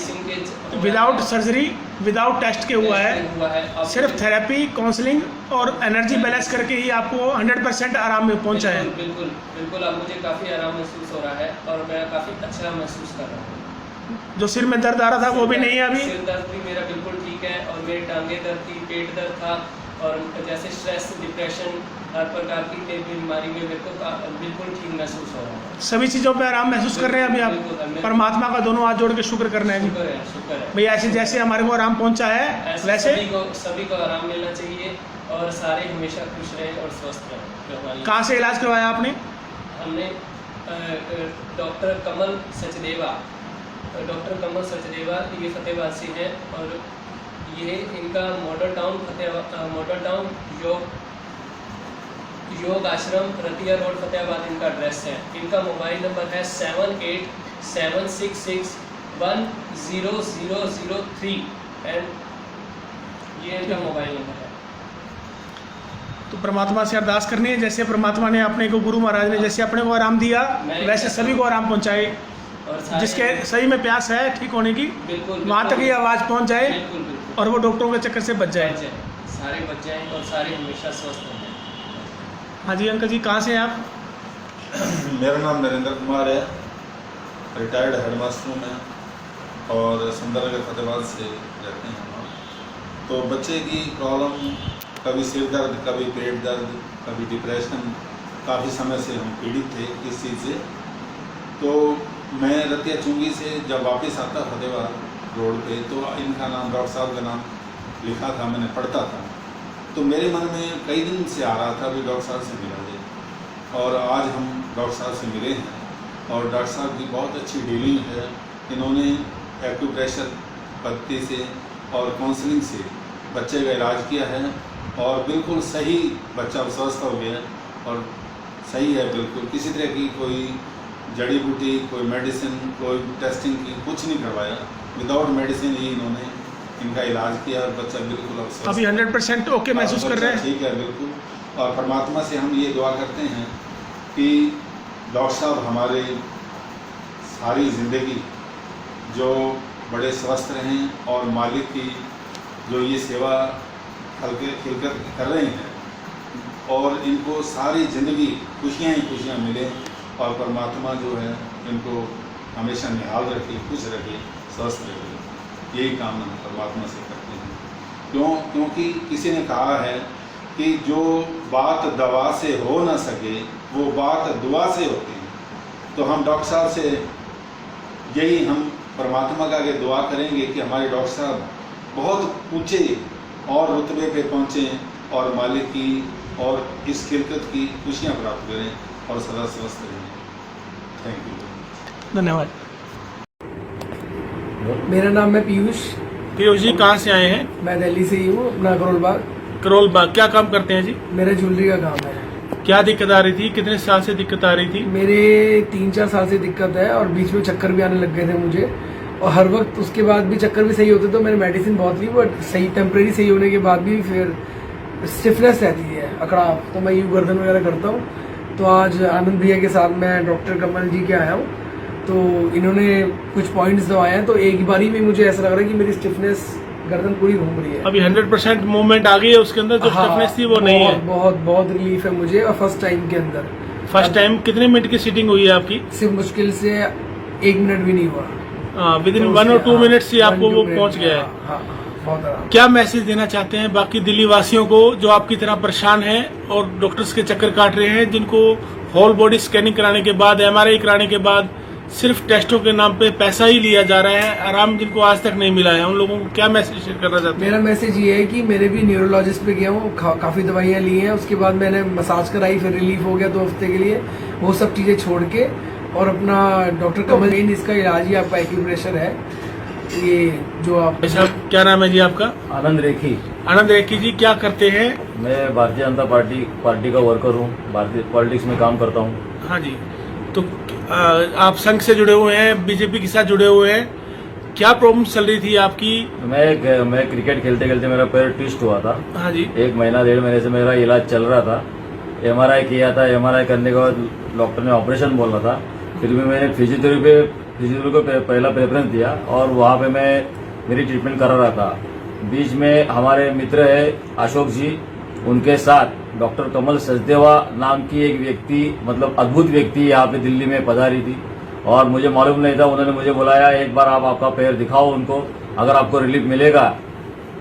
without surgery, without test के हुआ है। सिर्फ थेरेपी, काउंसलिंग और एनर्जी बैलेंस करके ही आपको 100% आराम में पहुंचा है। बिल्कुल अब मुझे काफ़ी आराम महसूस हो रहा है और मैं काफ़ी अच्छा महसूस कर रहा हूँ। जो सिर में दर्द आ रहा था वो भी नहीं है अभी? सिर दर्द भी मेरा बिल्कुल ठीक है, और मेरी टांगे दर्द थी, पेट दर्द था, और जैसे स्ट्रेस, डिप्रेशन, हर प्रकार की बीमारी में मेरे को बिल्कुल ठीक महसूस हो रहा है। सभी चीज़ों पे आराम महसूस कर रहे हैं अभी आप? परमात्मा का दोनों हाथ जोड़ के शुक्र करना है। शुक्र है भैया, ऐसे जैसे हमारे को आराम पहुंचा है वैसे सभी को आराम मिलना चाहिए, और सारे हमेशा खुश रहें और स्वस्थ रहें। कहाँ से इलाज करवाया आपने? हमने डॉक्टर कमल सचदेवा, ये फतेहाबाद से हैं, और ये इनका मॉडल टाउन योग आश्रम, रतिया रोड, फतेहाबाद इनका एड्रेस है। इनका मोबाइल नंबर है 7876610003 एंड ये इनका मोबाइल नंबर है। तो परमात्मा से अरदास करनी है, जैसे परमात्मा ने अपने को, गुरु महाराज ने जैसे अपने को आराम दिया वैसे सभी को आराम पहुंचाए। जिसके सही में प्यास है ठीक होने की, वहाँ तक ये आवाज़ पहुँच जाए और वो डॉक्टरों के चक्कर से बच जाए। सारे बच जाएं और सारे हमेशा स्वस्थ रहें। हाँ जी अंकल जी, कहाँ से हैं आप? मेरा नाम नरेंद्र कुमार है, रिटायर्ड हेडमास्टर हूँ मैं, और सुंदरनगर फतेहाबाद से रहते हैं हम। तो बच्चे की प्रॉब्लम, कभी सिर दर्द, कभी पेट दर्द, कभी डिप्रेशन, काफ़ी समय से हम पीड़ित थे इस चीज़ से। तो मैं रतिया चुंगी से जब वापस आता फतेहाबाद रोड पे, तो इनका नाम, डॉक्टर साहब का नाम लिखा था, मैंने पढ़ता था, तो मेरे मन में कई दिन से आ रहा था भी डॉक्टर साहब से मिला जाए। और आज हम डॉक्टर साहब से मिले हैं, और डॉक्टर साहब की बहुत अच्छी डीलिंग है। इन्होंने एक्यूप्रेशर पत्ती से और काउंसलिंग से बच्चे का इलाज किया है, और बिल्कुल सही बच्चा स्वस्थ हो गया, और सही है बिल्कुल। किसी तरह की कोई जड़ी बूटी, कोई मेडिसिन, कोई टेस्टिंग की कुछ नहीं करवाया, विदाउट मेडिसिन ही इन्होंने इनका इलाज किया, और बच्चा बिल्कुल अब अभी 100% ओके महसूस कर रहे हैं। ठीक है बिल्कुल। और परमात्मा से हम ये दुआ करते हैं कि डॉक्टर साहब हमारे सारी ज़िंदगी जो बड़े स्वस्थ रहें, और मालिक की जो ये सेवा खिलकर कर रहे हैं, और इनको सारी ज़िंदगी खुशियाँ ही खुशियाँ मिलें, और परमात्मा जो है इनको हमेशा निहाल रखे, खुश रखे, स्वस्थ रखे। यही कामना हम परमात्मा से करते हैं। क्योंकि किसी ने कहा है कि जो बात दवा से हो ना सके वो बात दुआ से होती है। तो हम डॉक्टर साहब से यही हम परमात्मा का आगे दुआ करेंगे कि हमारे डॉक्टर साहब बहुत ऊंचे और रुतबे पे पहुँचें और मालिक की और इस खिलकत की खुशियाँ प्राप्त करें और सदा स्वस्थ रहें। थैंक यू, धन्यवाद। मेरा नाम है पीयूष। पीयूष जी कहाँ से आए हैं? मैं दिल्ली से ही हूँ, अपना करोल बाग। करोल बाग क्या काम करते हैं जी? मेरा ज्वेलरी का काम है। क्या दिक्कत आ रही थी? कितने साल से दिक्कत आ रही थी? मेरे 3-4 साल से दिक्कत है और बीच में चक्कर भी आने लग गए थे मुझे, और हर वक्त उसके बाद भी चक्कर भी सही होते तो मैंने मेडिसिन बहुत ली, बट सही टेम्परेरी सही होने के बाद भी फिर स्टिफनेस रहती है, अकड़ाव। तो मैं यूँ गर्दन वगैरह करता हूँ। तो आज आनंद भैया के साथ मैं डॉक्टर कमल जी के आया हूँ, तो इन्होंने कुछ पॉइंट्स दवाए हैं, तो एक बारी में मुझे ऐसा लग रहा है कि मेरी स्टिफनेस गर्दन पूरी घूम रही है। अभी 100% मूवमेंट आ गई है, उसके अंदर जो स्टिफनेस थी वो नहीं है। बहुत रिलीफ है मुझे, और फर्स्ट टाइम के अंदर। फर्स्ट टाइम कितने मिनट की सीटिंग हुई है आपकी? सिर्फ मुश्किल से 1 मिनट भी नहीं हुआ। विदिन 1 और 2 मिनट से आपको वो पहुंच गया है। बहुत आराम। क्या मैसेज देना चाहते हैं बाकी दिल्ली वासियों को जो आपकी तरह परेशान हैं और डॉक्टर्स के चक्कर काट रहे हैं, जिनको होल बॉडी स्कैनिंग कराने के बाद, MRI कराने के बाद सिर्फ टेस्टों के नाम पे पैसा ही लिया जा रहा है, आराम जिनको आज तक नहीं मिला है, उन लोगों को क्या मैसेज शेयर करना चाहते हैं? मेरा मैसेज ये है कि मेरे भी न्यूरोलॉजिस्ट पे गया हूँ, काफी दवाइयाँ ली हैं, उसके बाद मैंने मसाज कराई, फिर रिलीफ हो गया 2 हफ्ते के लिए। वो सब चीजें छोड़ के और अपना डॉक्टर कमल जी, इसका इलाज ही आपका एक्यूप्रेशर है। ये जो आप क्या नाम है जी आपका? आनंद रेखी। आनंद रेखी जी क्या करते हैं? मैं भारतीय जनता पार्टी का वर्कर हूँ, भारतीय पॉलिटिक्स में काम करता हूँ। हाँ जी, तो आप संघ से जुड़े हुए हैं, बीजेपी के साथ जुड़े हुए हैं, क्या प्रॉब्लम चल रही थी आपकी? मैं क्रिकेट खेलते खेलते मेरा पैर ट्विस्ट हुआ था। हाँ जी। 1 महीना 1.5 महीने से मेरा इलाज चल रहा था। MRI किया था, MRI करने के बाद डॉक्टर ने ऑपरेशन बोला था, फिर भी मैंने फिजियोथेरेपी को पहला प्रेफरेंस दिया और वहाँ पे मैं मेरी ट्रीटमेंट करा रहा था। बीच में हमारे मित्र है अशोक जी, उनके साथ डॉक्टर कमल सचदेवा नाम की एक व्यक्ति, मतलब अद्भुत व्यक्ति यहाँ पे दिल्ली में पधारी थी और मुझे मालूम नहीं था। उन्होंने मुझे बुलाया, एक बार आप आपका पैर दिखाओ उनको, अगर आपको रिलीफ मिलेगा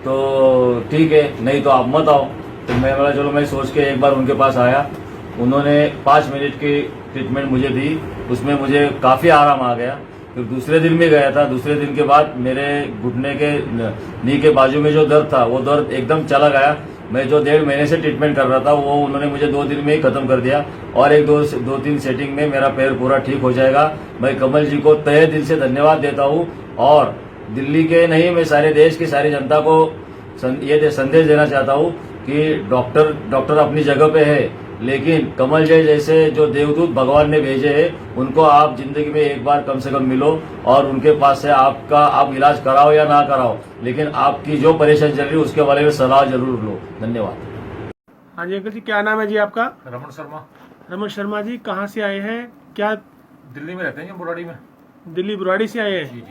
तो ठीक है, नहीं तो आप मत आओ। तो मैं बोला चलो, मैं सोच के एक बार उनके पास आया। उन्होंने 5 मिनट की ट्रीटमेंट मुझे दी, उसमें मुझे काफ़ी आराम आ गया। फिर दूसरे दिन भी गया था, दूसरे दिन के बाद मेरे घुटने के नी के बाजू में जो दर्द था वो दर्द एकदम चला गया। मैं जो 1.5 महीने से ट्रीटमेंट कर रहा था वो उन्होंने मुझे 2 दिन में ही खत्म कर दिया और 1-2-3 सेटिंग में मेरा पैर पूरा ठीक हो जाएगा। मैं कमल जी को तहे दिल से धन्यवाद देता हूँ और दिल्ली के नहीं, मैं सारे देश की सारी जनता को ये संदेश देना चाहता हूँ कि डॉक्टर अपनी जगह पे है, लेकिन कमल जी जैसे जो देवदूत भगवान ने भेजे हैं उनको आप जिंदगी में एक बार कम से कम मिलो और उनके पास से आप इलाज कराओ या ना कराओ, लेकिन आपकी जो परेशानी चल रही है उसके बारे में सलाह जरूर लो। धन्यवाद। हाँ जी अंकल जी, क्या नाम है जी आपका? रमन शर्मा। रमन शर्मा जी कहाँ से आए हैं? क्या दिल्ली में रहते हैं? बुराड़ी में। दिल्ली बुराड़ी से आए हैं जी?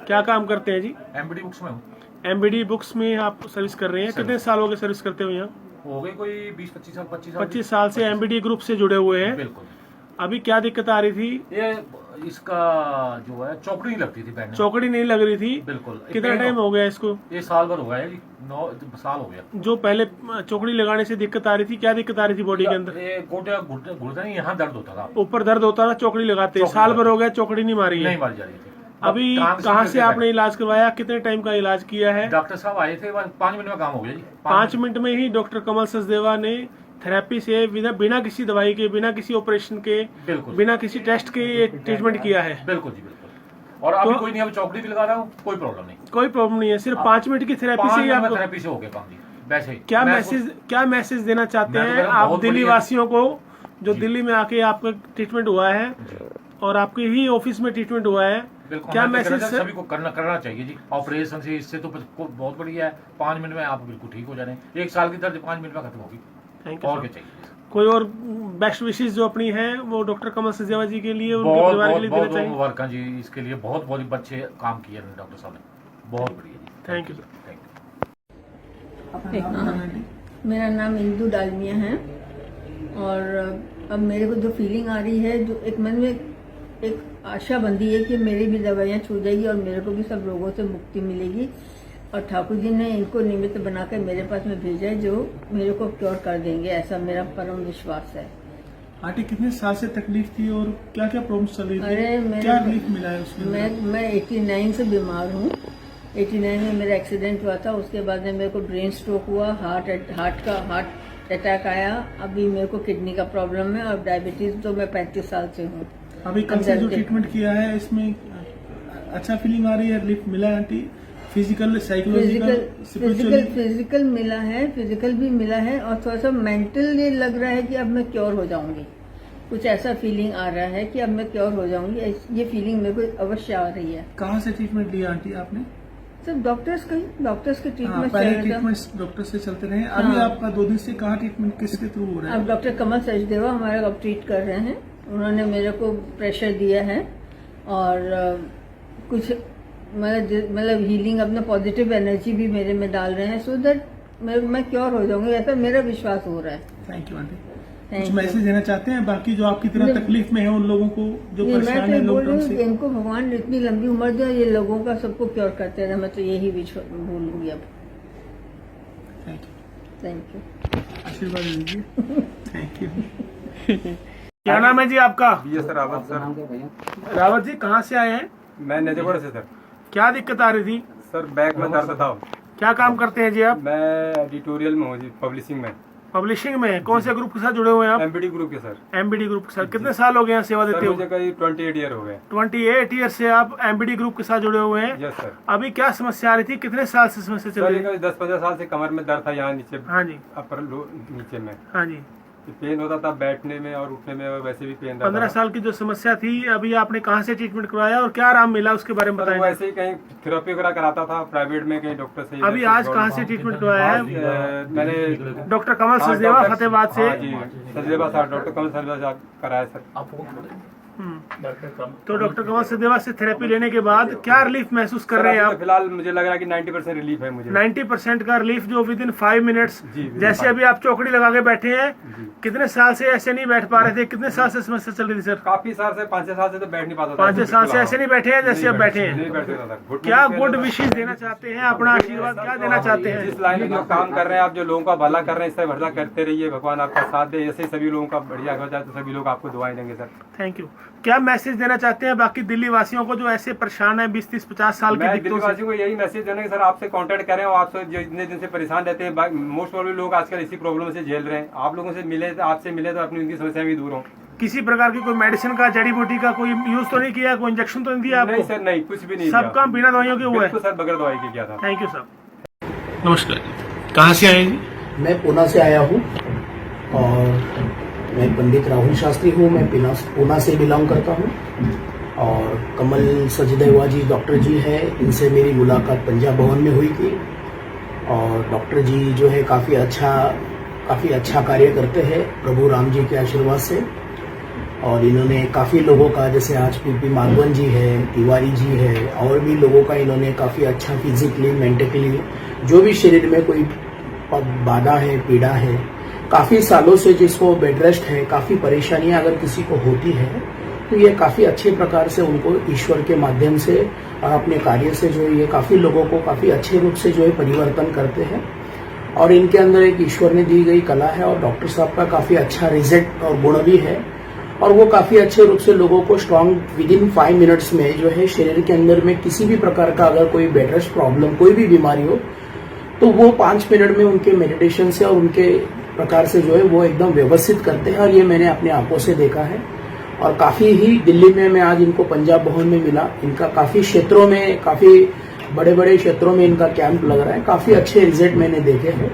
क्या काम करते हैं जी? MBD बुक्स में हूँ। MBD बुक्स में आप सर्विस कर रहे हैं? कितने साल हो गए सर्विस करते हुए यहाँ? हो गए कोई 20-25 साल। 25 साल से MBD ग्रुप से जुड़े हुए हैं। बिल्कुल। अभी क्या दिक्कत आ रही थी? ये इसका जो है चौकड़ी नहीं लगती थी बैठने। चौकड़ी नहीं लग रही थी? बिल्कुल। कितना टाइम हो गया इसको? ये साल भर हो गया है जी, 9 साल हो गया। जो पहले चौकड़ी लगाने से दिक्कत आ रही थी, क्या दिक्कत आ रही थी बॉडी के अंदर? ये घुटना नहीं, यहाँ दर्द होता था। ऊपर दर्द होता था चौकड़ी लगाते? साल भर हो गया चौकड़ी नहीं मारी है? नहीं मारी जा रही थी। अभी कहाँ से आपने इलाज करवाया? कितने टाइम का इलाज किया है? डॉक्टर साहब आए थे, 5 मिनट में काम हो गया जी। 5 मिनट में ही डॉक्टर कमल सचदेवा ने थेरेपी से बिना किसी दवाई के, बिना किसी ऑपरेशन के, बिना किसी टेस्ट के ट्रीटमेंट किया है। बिल्कुल जी, बिल्कुल। और अभी कोई नहीं, अभी चौकड़ी भी लगा रहा हूँ, कोई प्रॉब्लम नहीं। कोई प्रॉब्लम नहीं है, सिर्फ 5 मिनट की थेरेपी से ही आपको थेरेपी से हो गया काम जी। वैसे ही क्या मैसेज देना चाहते हैं आप दिल्ली वासियों को, जो दिल्ली में आके आपका ट्रीटमेंट हुआ है और आपके ही ऑफिस में ट्रीटमेंट हुआ है? क्या मैसेज सभी को करना चाहिए जी। ऑपरेशन से इससे तो बहुत बढ़िया है, 5 मिनट में आप बिल्कुल ठीक हो जाने। 1 साल की दर्द 5 मिनट में खत्म होगी। Thank you. और क्या चाहिए? कोई और बेस्ट विशेष जो अपनी है वो डॉक्टर कमल सचदेवा जी के लिए, उनके परिवार के लिए देना चाहिए? मुबारक जी, इसके लिए बहुत अच्छे काम किए डॉक्टर साहब ने, बहुत बढ़िया जी। Thank you sir. मेरा नाम इंदू डालमिया है और अब मेरे को जो फीलिंग आ रही है, जो एक मन में एक आशा बंधी है कि मेरी भी दवाइयाँ छूट जाएगी और मेरे को भी सब रोगों से मुक्ति मिलेगी, और ठाकुर जी ने इनको निमित्त बनाकर मेरे पास में भेजा है जो मेरे को क्योर कर देंगे, ऐसा मेरा परम विश्वास है। आंटी कितने साल से तकलीफ थी और क्या क्या प्रॉब्लम चल रही थी, क्या रिलीफ मिला है उसमें? मैं 89 से बीमार हूँ। 89 में मेरा एक्सीडेंट हुआ था, उसके बाद में मेरे को ब्रेन स्ट्रोक हुआ, हार्ट अटैक आया, अभी मेरे को किडनी का प्रॉब्लम है और डायबिटीज तो मैं 35 साल से हूँ। अभी कल से जो ट्रीटमेंट किया है इसमें अच्छा फीलिंग आ रही है, रिलीफ मिला है आंटी? फिजिकल, साइकोलॉजिकल, फिजिकल मिला है, फिजिकल भी मिला है और थोड़ा सा मेंटल ये लग रहा है कि अब मैं क्योर हो जाऊंगी। कुछ ऐसा फीलिंग आ रहा है कि अब मैं क्योर हो जाऊंगी, ये फीलिंग मेरे को अवश्य आ रही है। कहाँ से ट्रीटमेंट लिया आंटी आपने? सर डॉक्टर्स के ट्रीटमेंट पहले ट्रीटमेंट डॉक्टर से चलते रहे, अभी आपका 2 दिन से कहाँ ट्रीटमेंट किसके थ्रू हो रहा है? अब डॉक्टर कमल सचदेवा हमारे अब ट्रीट कर रहे हैं। उन्होंने मेरे को प्रेशर दिया है और कुछ मतलब हीलिंग, अपना पॉजिटिव एनर्जी भी मेरे में डाल रहे हैं, सो दैट मैं क्योर हो जाऊंगी, ऐसा मेरा विश्वास हो रहा है। Thank you aunty. कुछ मैसेज देना चाहते हैं बाकी जो आपकी तरह तकलीफ में है उन लोगों को जो परेशान है लॉन्ग टर्म से? इनको भगवान इतनी लंबी उम्र दे, ये लोगों का सबको क्योर करते रहे, मैं तो यही विश बोलूंगी अब। थैंक यू, आशीर्वाद दीजिए। Thank you. क्या नाम है जी आपका? रावत सर। रावत जी कहाँ से आए हैं? मैं नजफगढ़ से सर। क्या दिक्कत आ रही थी? सर बैक में दर्द था। क्या काम करते हैं जी आप? मैं एडिटोरियल में हूँ जी, पब्लिशिंग में। पब्लिशिंग में कौन से ग्रुप के साथ जुड़े हुए हैं आप? एमबीडी ग्रुप के सर। एमबीडी ग्रुप के साथ कितने साल हो गए हैं सेवा देते हुए? मुझे करीब 28 ईयर हो गए। 28 ईयर से आप एमबीडी ग्रुप के साथ जुड़े हुए हैं? Yes sir. अभी क्या समस्या आ रही थी, कितने साल से समस्या चल रही है? 10-15 साल से कमर में दर्द था, यहाँ नीचे। हाँ जी। अपर नीचे में। हाँ जी। पेन होता था बैठने में और उठने में, और वैसे भी पेन था। 15 साल की जो समस्या थी, अभी आपने कहाँ से ट्रीटमेंट करवाया और क्या आराम मिला उसके बारे में बताएं? वैसे ही कहीं थेरेपी वगैरह कराता था प्राइवेट में, कहीं डॉक्टर से। अभी आज कहाँ से ट्रीटमेंट करवाया है? मैंने डॉक्टर कमल सचदेवा फतेहाबाद से। सचदेवा सर, डॉक्टर कमल सचदेवा कराया सर। तो डॉक्टर कमल सचदेवा से थेरेपी लेने के बाद क्या रिलीफ महसूस कर रहे हैं आप? फिलहाल मुझे लग रहा है कि 90% रिलीफ है मुझे। 90% का रिलीफ जो विद इन 5 मिनट्स, जैसे अभी आप चौकड़ी लगा के बैठे हैं, कितने साल से ऐसे नहीं बैठ पा रहे थे? कितने साल से समस्या चल रही थी सर? काफी साल से, 5-6 साल से तो बैठ नहीं पाता था। 5-6 साल से ऐसे नहीं बैठे हैं जैसे अब बैठे हैं? नहीं बैठे था। क्या गुड विशेष देना चाहते हैं, अपना आशीर्वाद क्या देना चाहते हैं? जिस लाइन में जो काम कर रहे हैं आप, जो लोगों का भला कर रहे हैं, इससे भला करते रहिए, भगवान आपका साथ दे। ऐसे सभी लोगों का बढ़िया हो जाए तो सभी लोग आपको दुआएं देंगे सर। Thank you. क्या मैसेज देना चाहते हैं बाकी दिल्ली वासियों को जो ऐसे परेशान है 20-30-50 साल के? दिल्ली वासियों को यही मैसेज देना कि सर आपसे कांटेक्ट करें, और आपसे जो इतने दिन से परेशान रहते हैं, मोस्ट प्रोबेबली लोग आजकल इसी प्रॉब्लम से झेल रहे हैं। आप लोगों से मिले, आपसे मिले तो अपनी उनकी समस्या भी दूर हो। किसी प्रकार की कोई मेडिसिन का, जड़ी बूटी का कोई यूज तो नहीं किया? कोई इंजेक्शन तो नहीं दिया आपको? नहीं सर, नहीं, कुछ भी नहीं। सब काम बिना दवाइयों के हुआ है? सर बगैर दवाई के किया था। Thank you sir. नमस्कार, कहाँ से आए जी? मैं पूना से आया हूँ और मैं पंडित राहुल शास्त्री हूँ। मैं पूना से बिलोंग करता हूँ और कमल सचदेवा जी डॉक्टर जी हैं, इनसे मेरी मुलाकात पंजाब भवन में हुई थी। और डॉक्टर जी जो है काफ़ी अच्छा कार्य करते हैं प्रभु राम जी के आशीर्वाद से। और इन्होंने काफ़ी लोगों का, जैसे आज पीपी माधवन जी है, तिवारी जी है, और भी लोगों का इन्होंने काफ़ी अच्छा फिजिकली, मेंटली, जो भी शरीर में कोई बाधा है, पीड़ा है, काफ़ी सालों से जिसको बेड रेस्ट है, काफ़ी परेशानियां अगर किसी को होती है, तो ये काफ़ी अच्छे प्रकार से उनको ईश्वर के माध्यम से और अपने कार्य से जो ये काफ़ी लोगों को काफ़ी अच्छे रूप से जो है परिवर्तन करते हैं। और इनके अंदर एक ईश्वर ने दी गई कला है और डॉक्टर साहब का काफ़ी अच्छा रिजल्ट और गुण भी है। और वो काफ़ी अच्छे रूप से लोगों को स्ट्रांग विद इन 5 मिनट्स में जो है शरीर के अंदर में किसी भी प्रकार का अगर कोई बेड रेस्ट प्रॉब्लम, कोई भी बीमारी हो, तो वो 5 मिनट में उनके मेडिटेशन से और उनके प्रकार से जो है वो एकदम व्यवस्थित करते हैं। और ये मैंने अपने आंखों से देखा है। और काफ़ी ही दिल्ली में मैं आज इनको पंजाब भवन में मिला, इनका काफ़ी क्षेत्रों में, काफ़ी बड़े बड़े क्षेत्रों में इनका कैंप लग रहा है, काफ़ी अच्छे रिजल्ट मैंने देखे हैं।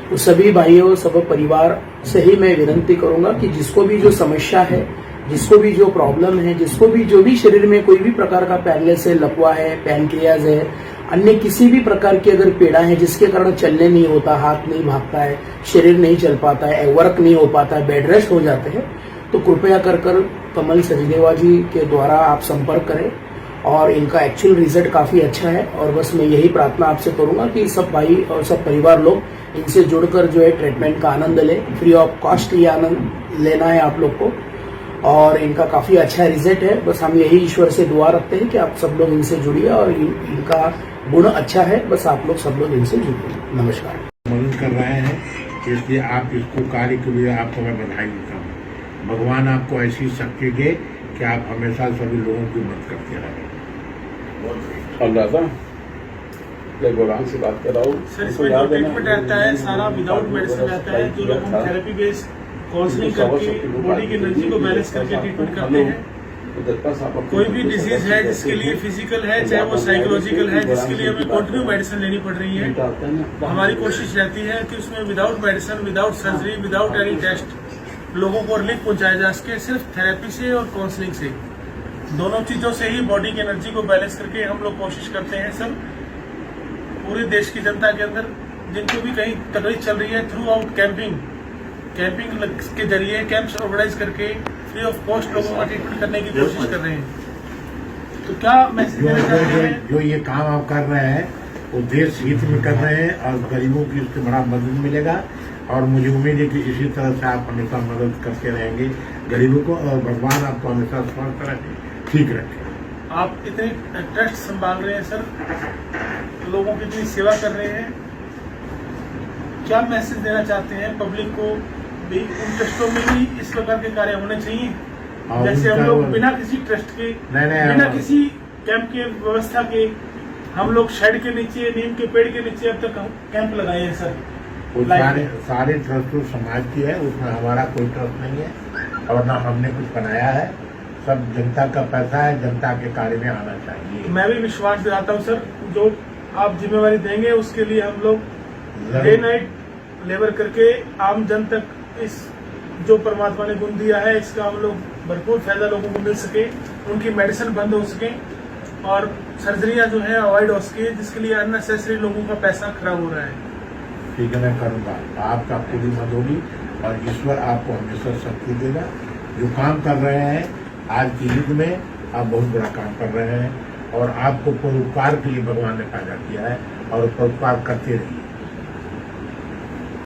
तो सभी भाइयों, सब परिवार से ही मैं विनती करूंगा कि जिसको भी जो समस्या है, जिसको भी जो प्रॉब्लम है, जिसको भी जो भी शरीर में कोई भी प्रकार का पैरालिसिस है, लकवा है, पैनक्रियाज है, अन्य किसी भी प्रकार की अगर पीड़ा है जिसके कारण चलने नहीं होता, हाथ नहीं भागता है, शरीर नहीं चल पाता है, वर्क नहीं हो पाता है, बेड रेस्ट हो जाते हैं, तो कृपया कर कमल सचदेवा जी के द्वारा आप संपर्क करें। और इनका एक्चुअल रिजल्ट काफी अच्छा है। और बस मैं यही प्रार्थना आपसे करूंगा कि सब भाई और सब परिवार लोग इनसे जुड़कर जो है ट्रीटमेंट का आनंद लें। फ्री ऑफ कॉस्ट ये आनंद लेना है आप लोग को। और इनका काफी अच्छा रिजल्ट है। बस हम यही ईश्वर से दुआ रखते हैं कि आप सब लोग इनसे जुड़िए और इनका गुण अच्छा है। बस आप लोग सब लोग इनसे जुड़िए। नमस्कार। मदद कर रहे हैं, इसलिए आप इसको कार्य के लिए आपको मैं बधाई देता हूँ। भगवान आपको ऐसी शक्ति दे कि आप हमेशा सभी लोगों की मदद करते रहें। से बात कर रहा हूँ सर। इसमें जो ट्रीटमेंट रहता है सारा विदाउट मेडिसिन रहता है, जो लोग हम थेरेपी बेस्ड काउंसलिंग करके बॉडी की एनर्जी को बैलेंस करके ट्रीटमेंट करते हैं। कोई भी डिजीज है जिसके लिए फिजिकल है चाहे वो साइकोलॉजिकल है, जिसके लिए हमें कंटिन्यू मेडिसिन लेनी पड़ रही है, हमारी कोशिश रहती है कि उसमें without medicine, without surgery, without any test लोगों को रिलीफ पहुंचाया जा सके, सिर्फ थेरेपी से और काउंसलिंग से, दोनों चीजों से ही बॉडी की एनर्जी को बैलेंस करके हम लोग कोशिश करते हैं सर पूरे देश की जनता के अंदर जिनको भी कहीं तकलीफ चल रही है थ्रू आउट कैंपिंग के जरिए कैंप्स ऑर्गेनाइज करके फ्री ऑफ कॉस्ट लोगों का ट्रीटमेंट करने की कोशिश कर रहे हैं। तो क्या मैसेज देना चाहते हैं? जो ये काम आप कर रहे हैं वो देश हित में कर रहे हैं और गरीबों की उससे बड़ा मदद मिलेगा, और मुझे उम्मीद है कि इसी तरह से आप हमेशा मदद करते रहेंगे गरीबों को, और भगवान आपको हमेशा स्वस्थ रखे, ठीक रखे। आप इतने ट्रस्ट संभाल रहे हैं सर, लोगों की इतनी सेवा कर रहे हैं, क्या मैसेज देना चाहते हैं पब्लिक को भी? उन ट्रस्टों में भी इस प्रकार के कार्य होने चाहिए, जैसे हम लोग बिना किसी ट्रस्ट के, बिना किसी कैंप के व्यवस्था के, हम लोग शेड के नीचे, नीम के पेड़ के नीचे अब तक कैंप लगाए हैं सर। वो सारे ट्रस्ट तो समाज की है, उसमें हमारा कोई ट्रस्ट नहीं है और ना हमने कुछ बनाया है, सब जनता का पैसा है, जनता के कार्य में आना चाहिए। मैं भी विश्वास दिलाता हूँ सर, जो आप जिम्मेवारी देंगे उसके लिए हम लोग डे नाइट लेबर करके आम जन तक इस जो परमात्मा ने गुण दिया है इसका हम लोग भरपूर फायदा लोगों को मिल सके, उनकी मेडिसिन बंद हो सके और सर्जरियां जो है अवॉइड हो सके, जिसके लिए अननेसेसरी लोगों का पैसा खराब हो रहा है। ठीक है, मैं करूँगा, आपका पूरी मदद होगी और ईश्वर आपको हमेशा शक्ति देगा। जो काम कर रहे हैं आज की युग में, आप बहुत बड़ा काम कर रहे हैं और आपको परोपकार के लिए भगवान ने पैदा किया है और परोपकार करते रहिए।